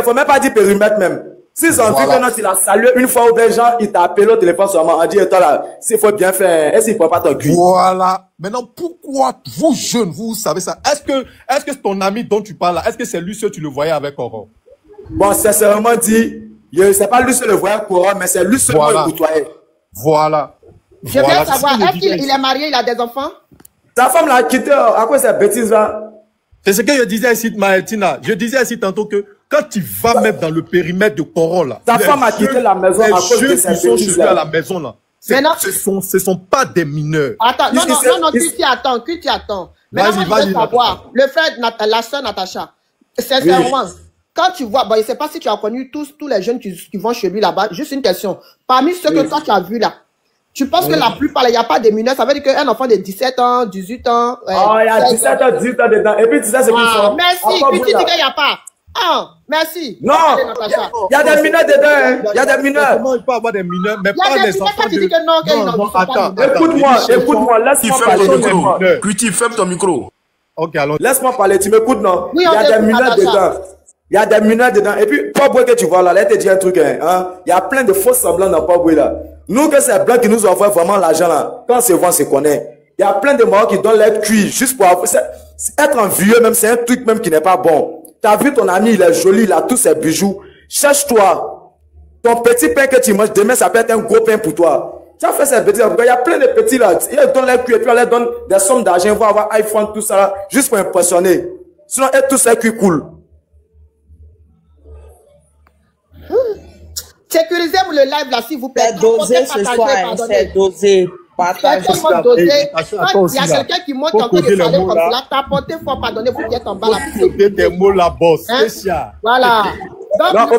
faut même pas dire périmètre même. S'ils ont vu que il a salué une fois ou des gens, il t'a appelé au téléphone seulement, on dit, toi là, s'il faut bien faire, est-ce qu'il ne peut pas ton cul? Voilà. Maintenant, pourquoi vous jeunes, vous savez ça? Est-ce que ton ami dont tu parles là, est-ce que c'est lui seul tu le voyais avec Coro? Bon, sincèrement dit, c'est pas lui seul le voyait Coro, mais c'est lui seul le côtoyait. Voilà. Je veux savoir, est-ce qu'il est marié, il a des enfants? Sa femme l'a quitté, à quoi cette bêtise là? C'est ce que je disais ici, Maëtina. Je disais ici tantôt que quand tu vas mettre dans le périmètre de Coro là, ta femme a quitté la maison à cause de cette bêtise à la maison là. Ce sont pas des mineurs. Attends, non, tu attends. Maintenant, je veux savoir, le frère, la soeur Natacha, sincèrement, quand tu vois, bon, je ne sais pas si tu as connu tous les jeunes qui vont chez lui là-bas, juste une question. Parmi ceux que toi tu as vus là, tu penses que la plupart, il n'y a pas de mineurs, ça veut dire qu'un enfant de 17 ans, 18 ans... il y a 17 ans, 18 ans dedans. Et puis tu sais ce qu'ils font. Merci, puis tu dis qu'il n'y a pas. Ah, merci. Non, il y a des mineurs dedans, hein. Il y a des mineurs. Comment il peut avoir des mineurs, mais pas des enfants de... Non, attends. Écoute-moi, laisse-moi parler. Cutie, ferme ton micro. Ok, alors. Laisse-moi parler, tu m'écoutes, non? Il y a des mineurs dedans. Il y a des mineurs dedans. Et puis, Port-Bouin que tu vois là, te dit un truc, hein. Il y a plein de faux semblants dans Port-Bouin là. Nous, que c'est blanc qui nous envoie vraiment l'argent là, quand on se voit, on se connaît. Il y a plein de morts qui donnent leur cuit juste pour avoir... Être un vieux même, c'est un truc même qui n'est pas bon. T'as vu ton ami, il est joli, il a tous ses bijoux. Cherche-toi. Ton petit pain que tu manges, demain, ça peut être un gros pain pour toi. Tu as fait ces bêtises. Il y a plein de petits là. Ils donnent leur cuit et puis on leur donne des sommes d'argent. Ils vont avoir iPhone, tout ça là, juste pour impressionner. Sinon, être tous ces cuits cool. Sécurisez-vous le live là, s'il vous plaît. C'est dosé ce soir, c'est dosé. Partage. Quand il y a quelqu'un qui monte en train de parler comme ça, tapotez fort, pardonnez-vous qui êtes en bas là. Côté des mots la bosse. Voilà. Non,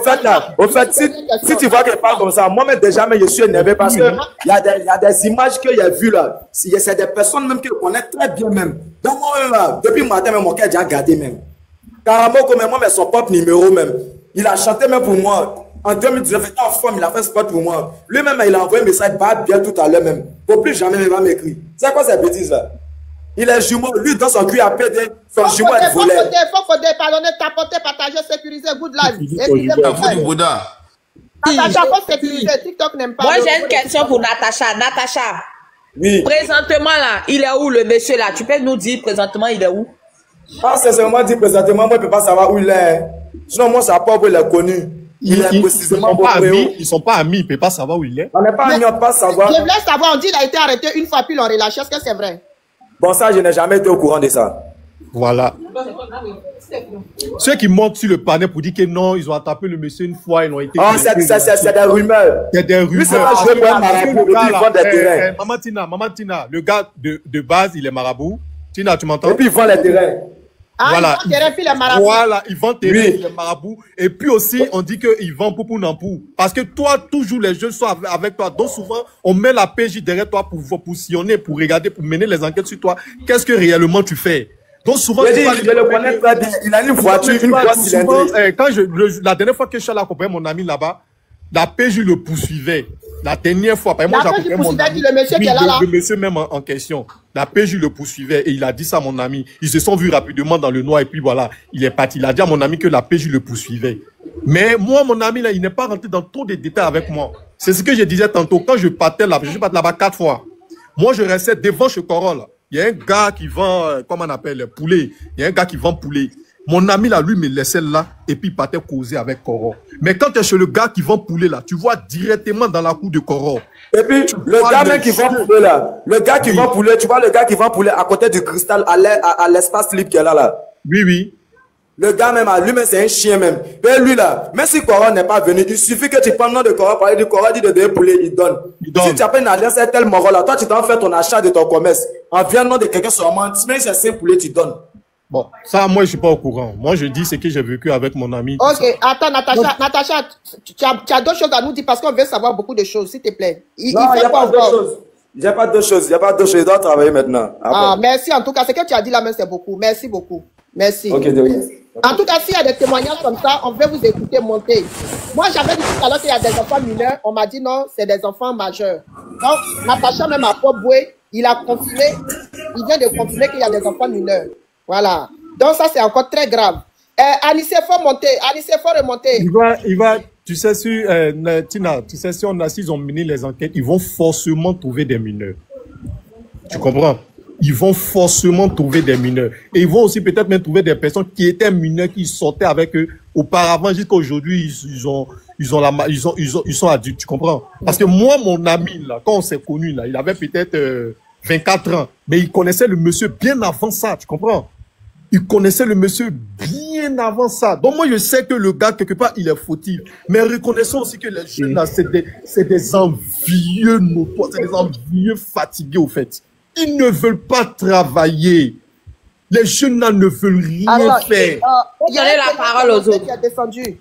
au fait, si tu vois qu'elle parle comme ça, moi-même déjà, je suis énervé parce que il y a des images que j'ai vues là. C'est des personnes même que je connais très bien même. Donc moi, depuis le matin, même mon cœur a déjà gardé même. Karamoko, même moi, mais son propre numéro même. Il a chanté même pour moi. En 2019, il était en forme, il a fait sport pour moi. Lui-même, il a envoyé un message, bien tout à l'heure même. Pour plus jamais, il va m'écrire. C'est quoi cette bêtise là? Il est jumeau, lui dans son cul a pédé, son jumeau est volé. Faut pardonner, tapoter, partager, sécuriser, good life. Bouddha. Natacha, faut sécuriser. TikTok n'aime pas. Moi, j'ai une question pour Natacha. Natacha. Oui. Présentement, là, il est où le monsieur là? Tu peux nous dire présentement, il est où? Ah, sincèrement dit présentement, moi, je ne peux pas savoir où il est. Sinon, moi, ça pas où il est connu. Il est précisément ils sont pas amis, ils ne peuvent pas savoir où il est. On n'est pas amis, on ne peut pas savoir. Je voulais savoir, on dit qu'il a été arrêté une fois, puis l'on relâché. Est-ce que c'est vrai? Bon, ça, je n'ai jamais été au courant de ça. Voilà. Ceux qui montent sur le panel pour dire que non, ils ont attrapé le monsieur une fois, ils ont été... Ah, c'est des rumeurs. C'est des rumeurs. Lui, c'est pas joué pour un marabout, il vend des terrains. Maman Tina, le gars de base, il est marabout. Tina, tu m'entends? Et puis, il vend les terrains. Ah, voilà. il vend terrain, puis les marabouts. Voilà, ils vendent terrain, oui. Les marabouts. Et puis aussi, on dit qu'ils vendent pour Nampou. Parce que toi, toujours les jeunes sont avec toi. Donc souvent, on met la PJ derrière toi pour sillonner, pour regarder, pour mener les enquêtes sur toi. Qu'est-ce que réellement tu fais? Donc souvent, je le connais très bien. Il a une voiture, une grosse cylindrée. Quand la dernière fois que je suis allé accompagner mon ami là-bas, la PJ le poursuivait. La dernière fois, par exemple, moi j'accompagnais mon ami. Le monsieur qui est là. Le monsieur même en question. La PJ le poursuivait et il a dit ça à mon ami. Ils se sont vus rapidement dans le noir et puis voilà, il est parti. Il a dit à mon ami que la PJ le poursuivait. Mais moi, mon ami là, il n'est pas rentré dans trop de détails avec moi. C'est ce que je disais tantôt. Quand je partais là, je suis parti là-bas 4 fois. Moi, je restais devant chez Corolle. Il y a un gars qui vend, comment on appelle, poulet. Il y a un gars qui vend poulet. Mon ami là, lui, me laissait là et puis il partait causer avec Coro. Mais quand tu es chez le gars qui vend poulet là, tu vois directement dans la cour de Coro. Et puis, le gars même qui vend poulet là, le gars qui vend poulet, tu vois le gars qui vend poulet à côté du cristal, à l'espace libre qu'il y a là. Oui, oui. Le gars même, lui-même, c'est un chien même. Mais lui là, même si Coro n'est pas venu, il suffit que tu prends le nom de Coro, parler du Coro, dit de donner poulet, il donne. Si tu as pas une alliance à tel moro là, toi tu t'en fais ton achat de ton commerce. En vient nom de quelqu'un seulement, même si c'est un poulet, tu donnes. Bon, ça, moi, je suis pas au courant. Moi, je dis ce que j'ai vécu avec mon ami. Ok, attends, Natacha, tu as d'autres choses à nous dire parce qu'on veut savoir beaucoup de choses, s'il te plaît. Non, il n'y a pas d'autres choses. Il n'y a pas d'autres choses. Il n'y a pas d'autres choses. Je dois travailler maintenant. Après. Ah, merci en tout cas. Ce que tu as dit là, même, c'est beaucoup. Merci beaucoup. Merci. Ok, en tout cas, s'il y a des témoignages comme ça, on veut vous écouter monter. Moi, j'avais dit tout à l'heure qu'il y a des enfants mineurs. On m'a dit non, c'est des enfants majeurs. Donc, Natacha, même à Port-Boué, il a confirmé, il vient de confirmer qu'il y a des enfants mineurs. Voilà. Donc, ça, c'est encore très grave. Anissé, il faut monter. Anissé, il faut remonter. Il va, tu sais, Tina, tu sais, s'ils ont mené les enquêtes, ils vont forcément trouver des mineurs. Tu comprends? Ils vont forcément trouver des mineurs. Et ils vont aussi peut-être même trouver des personnes qui étaient mineurs, qui sortaient avec eux auparavant, jusqu'à aujourd'hui, ils sont adultes, tu comprends? Parce que moi, mon ami, là, quand on s'est connus, là, il avait peut-être 24 ans, mais il connaissait le monsieur bien avant ça, tu comprends? Il connaissait le monsieur bien avant ça. Donc moi, je sais que le gars, quelque part, il est fautif. Mais reconnaissons aussi que les jeunes, là, c'est des envieux notoires, c'est des envieux fatigués, au fait. Ils ne veulent pas travailler. Les jeunes là ne veulent rien faire. Vous donnez la parole aux autres. Qui a descendu.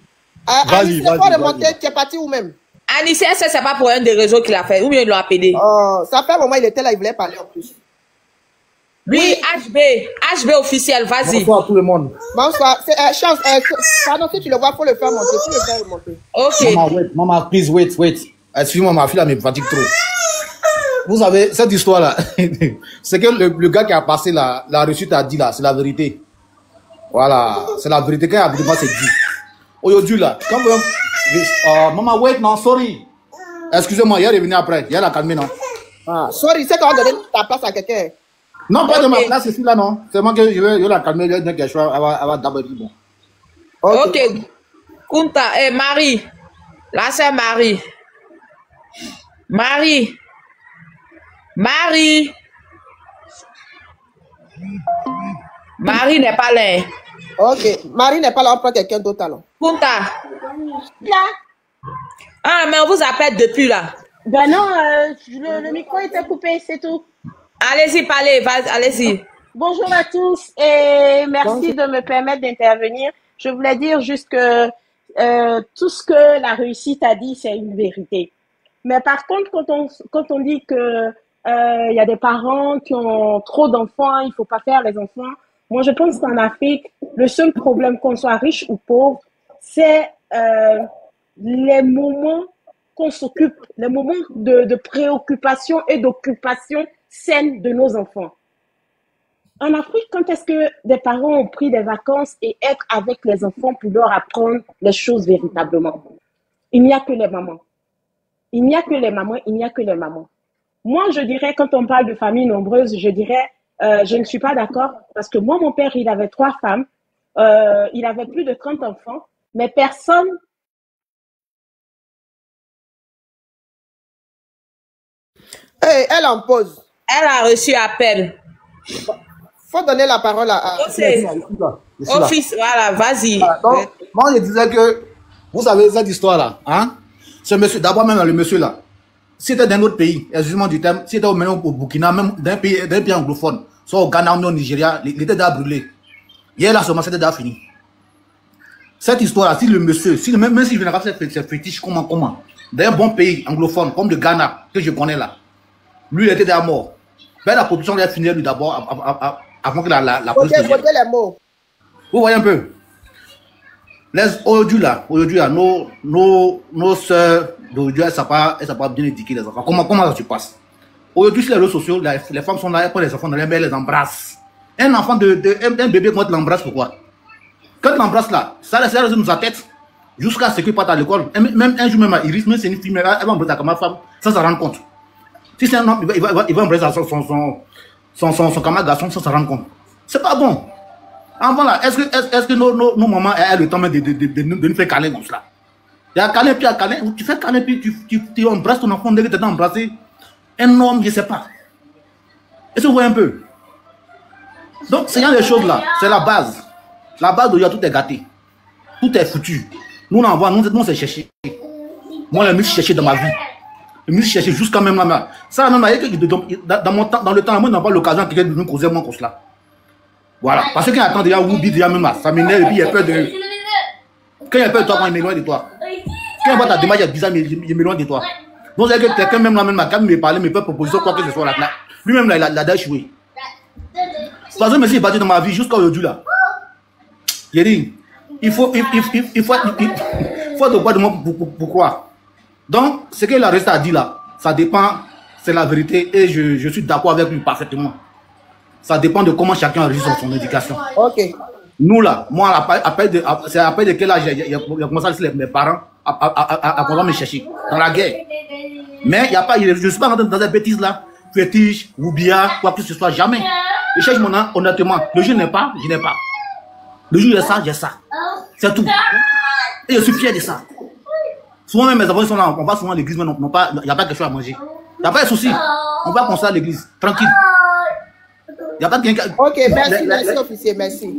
Vas-y. Tu es parti où même? Anissé, c'est pas pour un des réseaux qu'il a fait. Ou bien il l'a appelé. Ça fait un moment, il était là, il voulait parler en plus. Oui, HB officiel, vas-y. Bonsoir à tout le monde. Bonsoir. Chance, pardon, si tu le vois, il faut le faire monter. Tu le fais remonter. Ok. Maman, please, wait. Excuse-moi, ma fille, là, me fatigue trop. Vous savez, cette histoire-là, c'est que le gars qui a passé la reçue t'a dit là, c'est la vérité. Voilà, c'est la vérité qu'elle a dit, c'est dit. Aujourd'hui là, quand même, maman, wait, non, sorry. Excusez-moi, il est revenu après, il a calmé, non? Sorry, c'est qu'on va donner ta place à quelqu'un. Non, pas de ma place, c'est là, non. C'est moi que je vais la calmer, elle va d'abord dire bon. Ok. Kunta, Marie. Là, c'est Marie. Marie n'est pas là. Ok, Marie n'est pas là, on prend quelqu'un d'autre alors. Kunta. Là. Ah, mais on vous appelle depuis là. Ben non, le micro était coupé, c'est tout. Allez-y, parlez, allez-y. Bonjour à tous et merci de me permettre d'intervenir. Je voulais dire juste que tout ce que la réussite a dit, c'est une vérité. Mais par contre, quand on dit que y a des parents qui ont trop d'enfants, il faut pas faire les enfants. Moi, je pense qu'en Afrique, le seul problème, qu'on soit riche ou pauvre, c'est les moments qu'on s'occupe, les moments de préoccupation et d'occupation saine de nos enfants. En Afrique, quand est-ce que des parents ont pris des vacances et être avec les enfants pour leur apprendre les choses véritablement? il n'y a que les mamans. Il n'y a que les mamans, il n'y a que les mamans. Moi, je dirais, quand on parle de famille nombreuse, je dirais, je ne suis pas d'accord parce que moi, mon père, il avait 3 femmes, il avait plus de 30 enfants, mais personne... Hey, elle en pose. Elle a reçu appel. Faut donner la parole à... Office, voilà, vas-y. Donc, moi, je disais que, vous savez, cette histoire-là, hein, ce monsieur, d'abord même le monsieur là, si c'était d'un autre pays, excusez-moi du terme, si c'était au Burkina, même d'un pays anglophone, soit au Ghana ou au Nigeria, il était déjà brûlé. Hier là, seulement, c'était déjà fini. Cette histoire-là, si le monsieur, même s'il vient faire ses fétiches, comment, d'un bon pays anglophone, comme le Ghana, que je connais là, lui, il était déjà mort. Ben, la production doit finir lui d'abord, avant que la police... Votez les mots. Vous voyez un peu. Aujourd'hui là, nos soeurs d'aujourd'hui, elles ne savent pas bien éduquer les enfants. Comment ça se passe? Aujourd'hui, sur les réseaux sociaux, les femmes sont là, elles prennent les enfants dans les mains, elles les embrassent. Un enfant un bébé, quand tu l'embrasses, pourquoi? Quand tu l'embrasses là, ça reste dans sa tête jusqu'à ce qu'il parte à l'école. Même un jour, même à Iris, même si c'est une fille, elle va embrasser sa femme sans s'en rendre compte. Si c'est un homme, il va embrasser son camarade garçon sans s'en rendre compte. C'est pas bon. Avant là, est-ce que nos mamans aient le temps même de nous faire câlin comme cela? Il y a câlin, puis il y a câlin. Tu fais câlin, puis tu embrasses ton enfant, dès que tu as embrassé un homme, je ne sais pas. Est-ce que vous voyez un peu? Donc, c'est des choses là, c'est la base. La base d'aujourd'hui, tout est gâté. Tout est foutu. Nous, on envoie, nous, on s'est cherché. Moi, je me suis cherché dans ma vie. Je me suis cherché jusqu'à même là. Ça, même dans le temps, moi, je n'ai pas l'occasion de nous causer moins comme cela. Voilà. Parce que quand il attend déjà, Woubi, déjà même là, ça m'énerve et puis il y a peur de. Quand il y a peur de toi, quand il m'éloigne de toi. Quand il voit ta démarche, il y a bizarre, mais il m'éloigne de toi. Donc, c'est que quelqu'un même là, même quand il me parlait, me fait proposer quoi que ce soit là. Lui-même là, il a déjà échoué. Parce que monsieur est battu dans ma vie jusqu'à aujourd'hui là. J'ai dit, il faut de quoi de moi pourquoi. Donc, ce que la reste a dit là, ça dépend, c'est la vérité et je suis d'accord avec lui parfaitement. Ça dépend de comment chacun réussit son éducation. Ok. Nous là, moi, c'est après de quel âge il a commencé à laisser mes parents à pouvoir me chercher dans la guerre. Mais il n'y a pas, je ne suis pas rentré dans cette bêtise là, fétiche, oubia, quoi que ce soit, jamais. Je cherche mon âme, honnêtement. Le jour n'est pas, je n'ai pas. Le jour j'ai ça. C'est tout. Et je suis fier de ça. Souvent même mes enfants sont là, on va souvent à l'église, mais il n'y a pas quelque chose à manger. Il n'y a pas de souci. On va penser à l'église, tranquille. Il n'y a pas de quelqu'un. Ok, merci officier, merci.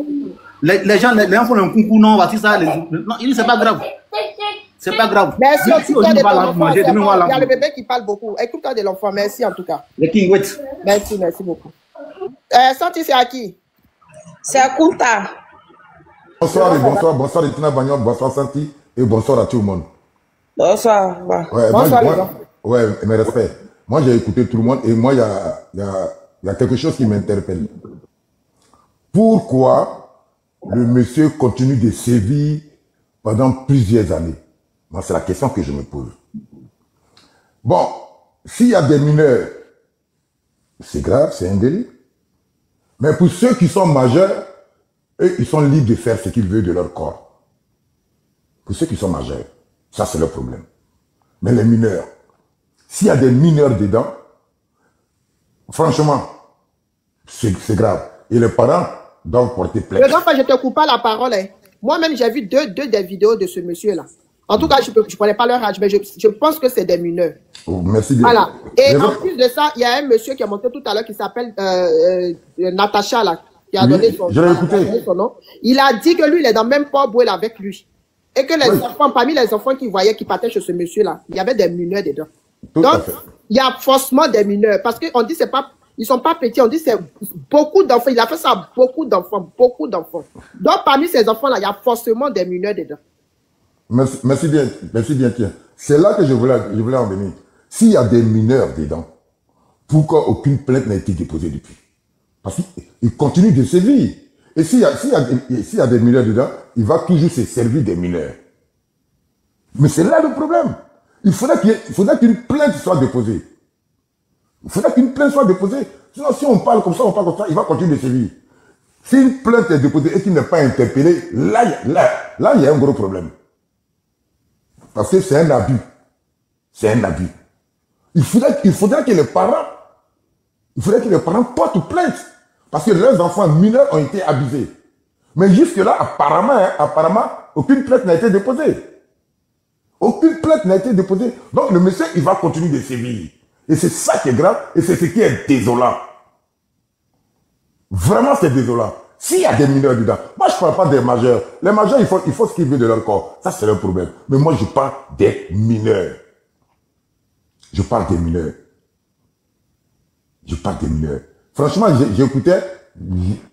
Les gens font un concours, non, on va dire ça. Non, c'est pas grave. C'est pas grave. Merci aussi, il y a le bébé qui parle beaucoup. Écoute-toi de l'enfant, merci en tout cas. Le King, wait. Merci beaucoup. Santi, c'est à qui? C'est à Kunta. Bonsoir et bonsoir Etina Bagnon, bonsoir Santi et bonsoir à tout le monde. Bonsoir. Ouais, bonsoir les gens. Ouais, mes respects. Moi j'ai écouté tout le monde et moi il y a quelque chose qui m'interpelle. Pourquoi le monsieur continue de sévir pendant plusieurs années? Moi c'est la question que je me pose. Bon, s'il y a des mineurs, c'est grave, c'est un délit. Mais pour ceux qui sont majeurs, eux, ils sont libres de faire ce qu'ils veulent de leur corps. Pour ceux qui sont majeurs, ça c'est leur problème. Mais les mineurs, s'il y a des mineurs dedans, franchement, c'est grave. Et les parents doivent porter plainte. Je ne te coupe pas la parole. Hein. Moi-même, j'ai vu deux des vidéos de ce monsieur-là. En tout cas, je ne connais pas leur âge, mais je pense que c'est des mineurs. Oh, merci bien. Voilà. Et en plus de ça, il y a un monsieur qui a monté tout à l'heure qui s'appelle Natacha, là, qui a donné son nom. Il a dit que lui, il est dans le même port Bouel avec lui. Et que les enfants, parmi les enfants qu'il voyait qui partaient chez ce monsieur-là, il y avait des mineurs dedans. Donc, il y a forcément des mineurs. Parce qu'on dit, ils ne sont pas petits, on dit c'est beaucoup d'enfants. Il a fait ça à beaucoup d'enfants. Donc, parmi ces enfants-là, il y a forcément des mineurs dedans. Merci bien, tiens. C'est là que je voulais en venir. S'il y a des mineurs dedans, pourquoi aucune plainte n'a été déposée depuis? Parce qu'il continue de sévir. Et s'il y a des mineurs dedans, il va toujours se servir des mineurs. Mais c'est là le problème. Il faudrait qu'une plainte soit déposée. Sinon, si on parle comme ça, il va continuer de sévir. Si une plainte est déposée et qu'il n'est pas interpellé, là, il y a un gros problème. Parce que c'est un abus. C'est un abus. Il faudrait que les parents portent plainte. Parce que leurs enfants mineurs ont été abusés. Mais jusque-là, apparemment, aucune plainte n'a été déposée. Aucune plainte n'a été déposée. Donc le monsieur, il va continuer de sévir. Et c'est ça qui est grave et c'est ce qui est désolant. Vraiment, c'est désolant. S'il y a des mineurs dedans, moi je ne parle pas des majeurs. Les majeurs, il faut ce qu'ils veulent de leur corps. Ça, c'est leur problème. Mais moi, je parle des mineurs. Je parle des mineurs. Je parle des mineurs. Franchement, j'écoutais,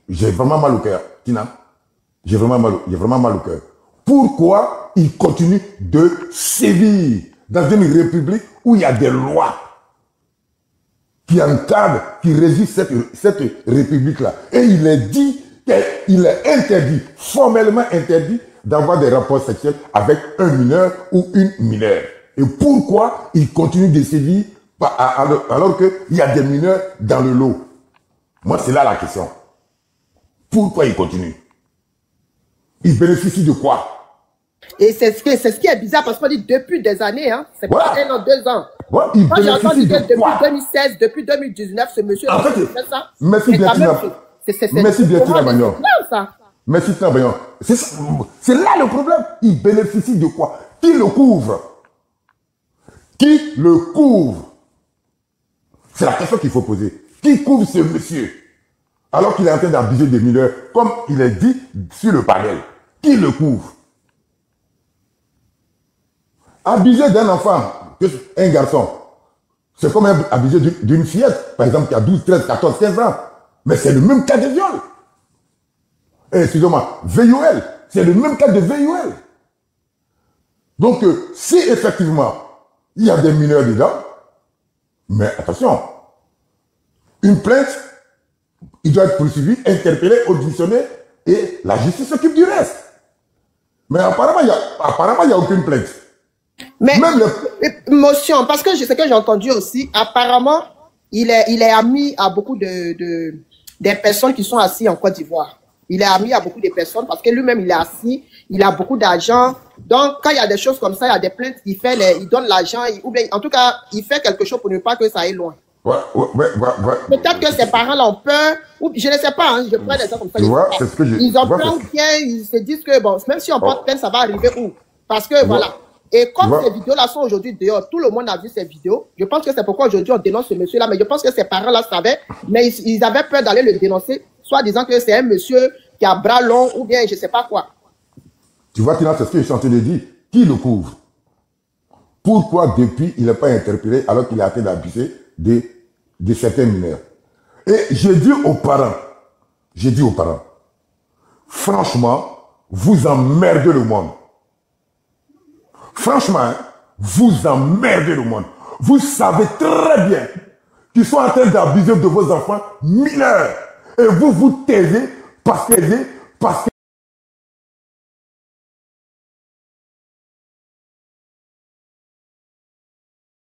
j'ai vraiment mal au cœur. Tina, j'ai vraiment mal au cœur. Pourquoi ils continuent de sévir dans une république où il y a des lois qui encadrent, qui régissent cette république-là? Et il est dit qu'il est interdit, formellement interdit, d'avoir des rapports sexuels avec un mineur ou une mineure. Et pourquoi ils continuent de sévir alors qu'il y a des mineurs dans le lot? Moi, c'est là la question. Pourquoi ils continuent? Ils bénéficient de quoi? Et c'est ce qui est bizarre parce qu'on dit depuis des années, hein, c'est pas 1 an, 2 ans. Ouais, ils Moi, j'ai entendu bénéficient de depuis quoi? 2016, depuis 2019, ce monsieur En fait, fait ça. merci bien, Tina. Merci bien, Tina Magnon. Ça. Merci, Tina Magnon. C'est là le problème. Ils bénéficient de quoi? Qui le couvre? Qui le couvre? C'est la question qu'il faut poser. Qui couvre ce monsieur? Alors qu'il est en train d'abuser des mineurs, comme il est dit sur le panel. Qui le couvre? Abuser d'un enfant, un garçon, c'est comme abuser d'une fillette, par exemple, qui a 12, 13, 14, 15 ans. Mais c'est le même cas de viol. Excusez-moi, VIOL, c'est le même cas de VIOL. Donc, si effectivement, il y a des mineurs dedans, mais attention, une plainte, il doit être poursuivi, interpellé, auditionné, et la justice s'occupe du reste. Mais apparemment, il n'y a aucune plainte. Mais, motion, parce que ce que j'ai entendu aussi, apparemment, il est ami à beaucoup des personnes qui sont assises en Côte d'Ivoire. Il est ami à beaucoup de personnes parce que lui-même, il est assis, il a beaucoup d'argent. Donc, quand il y a des choses comme ça, il y a des plaintes, il donne l'argent, ou bien, en tout cas, il fait quelque chose pour ne pas que ça aille loin. Peut-être que ses parents l'ont peur, ou je ne sais pas, hein, je prends des gens comme ça. Ils ont peur ou bien ils se disent que, bon, même si on porte plainte, ça va arriver où? Parce que, voilà. Et comme ces vidéos-là sont aujourd'hui dehors, tout le monde a vu ces vidéos. Je pense que c'est pourquoi aujourd'hui on dénonce ce monsieur-là, mais je pense que ses parents-là savaient, mais ils avaient peur d'aller le dénoncer, soit disant que c'est un monsieur qui a bras long ou bien je ne sais pas quoi. Tu vois, Tina, c'est ce que je suis en train de dire. Qui le couvre? Pourquoi depuis il n'est pas interpellé alors qu'il a été d'abuser de certains mineurs? Et je dis aux parents, franchement, vous emmerdez le monde. Franchement, vous emmerdez le monde. Vous savez très bien qu'ils sont en train d'abuser de vos enfants mineurs. Et vous vous taisez parce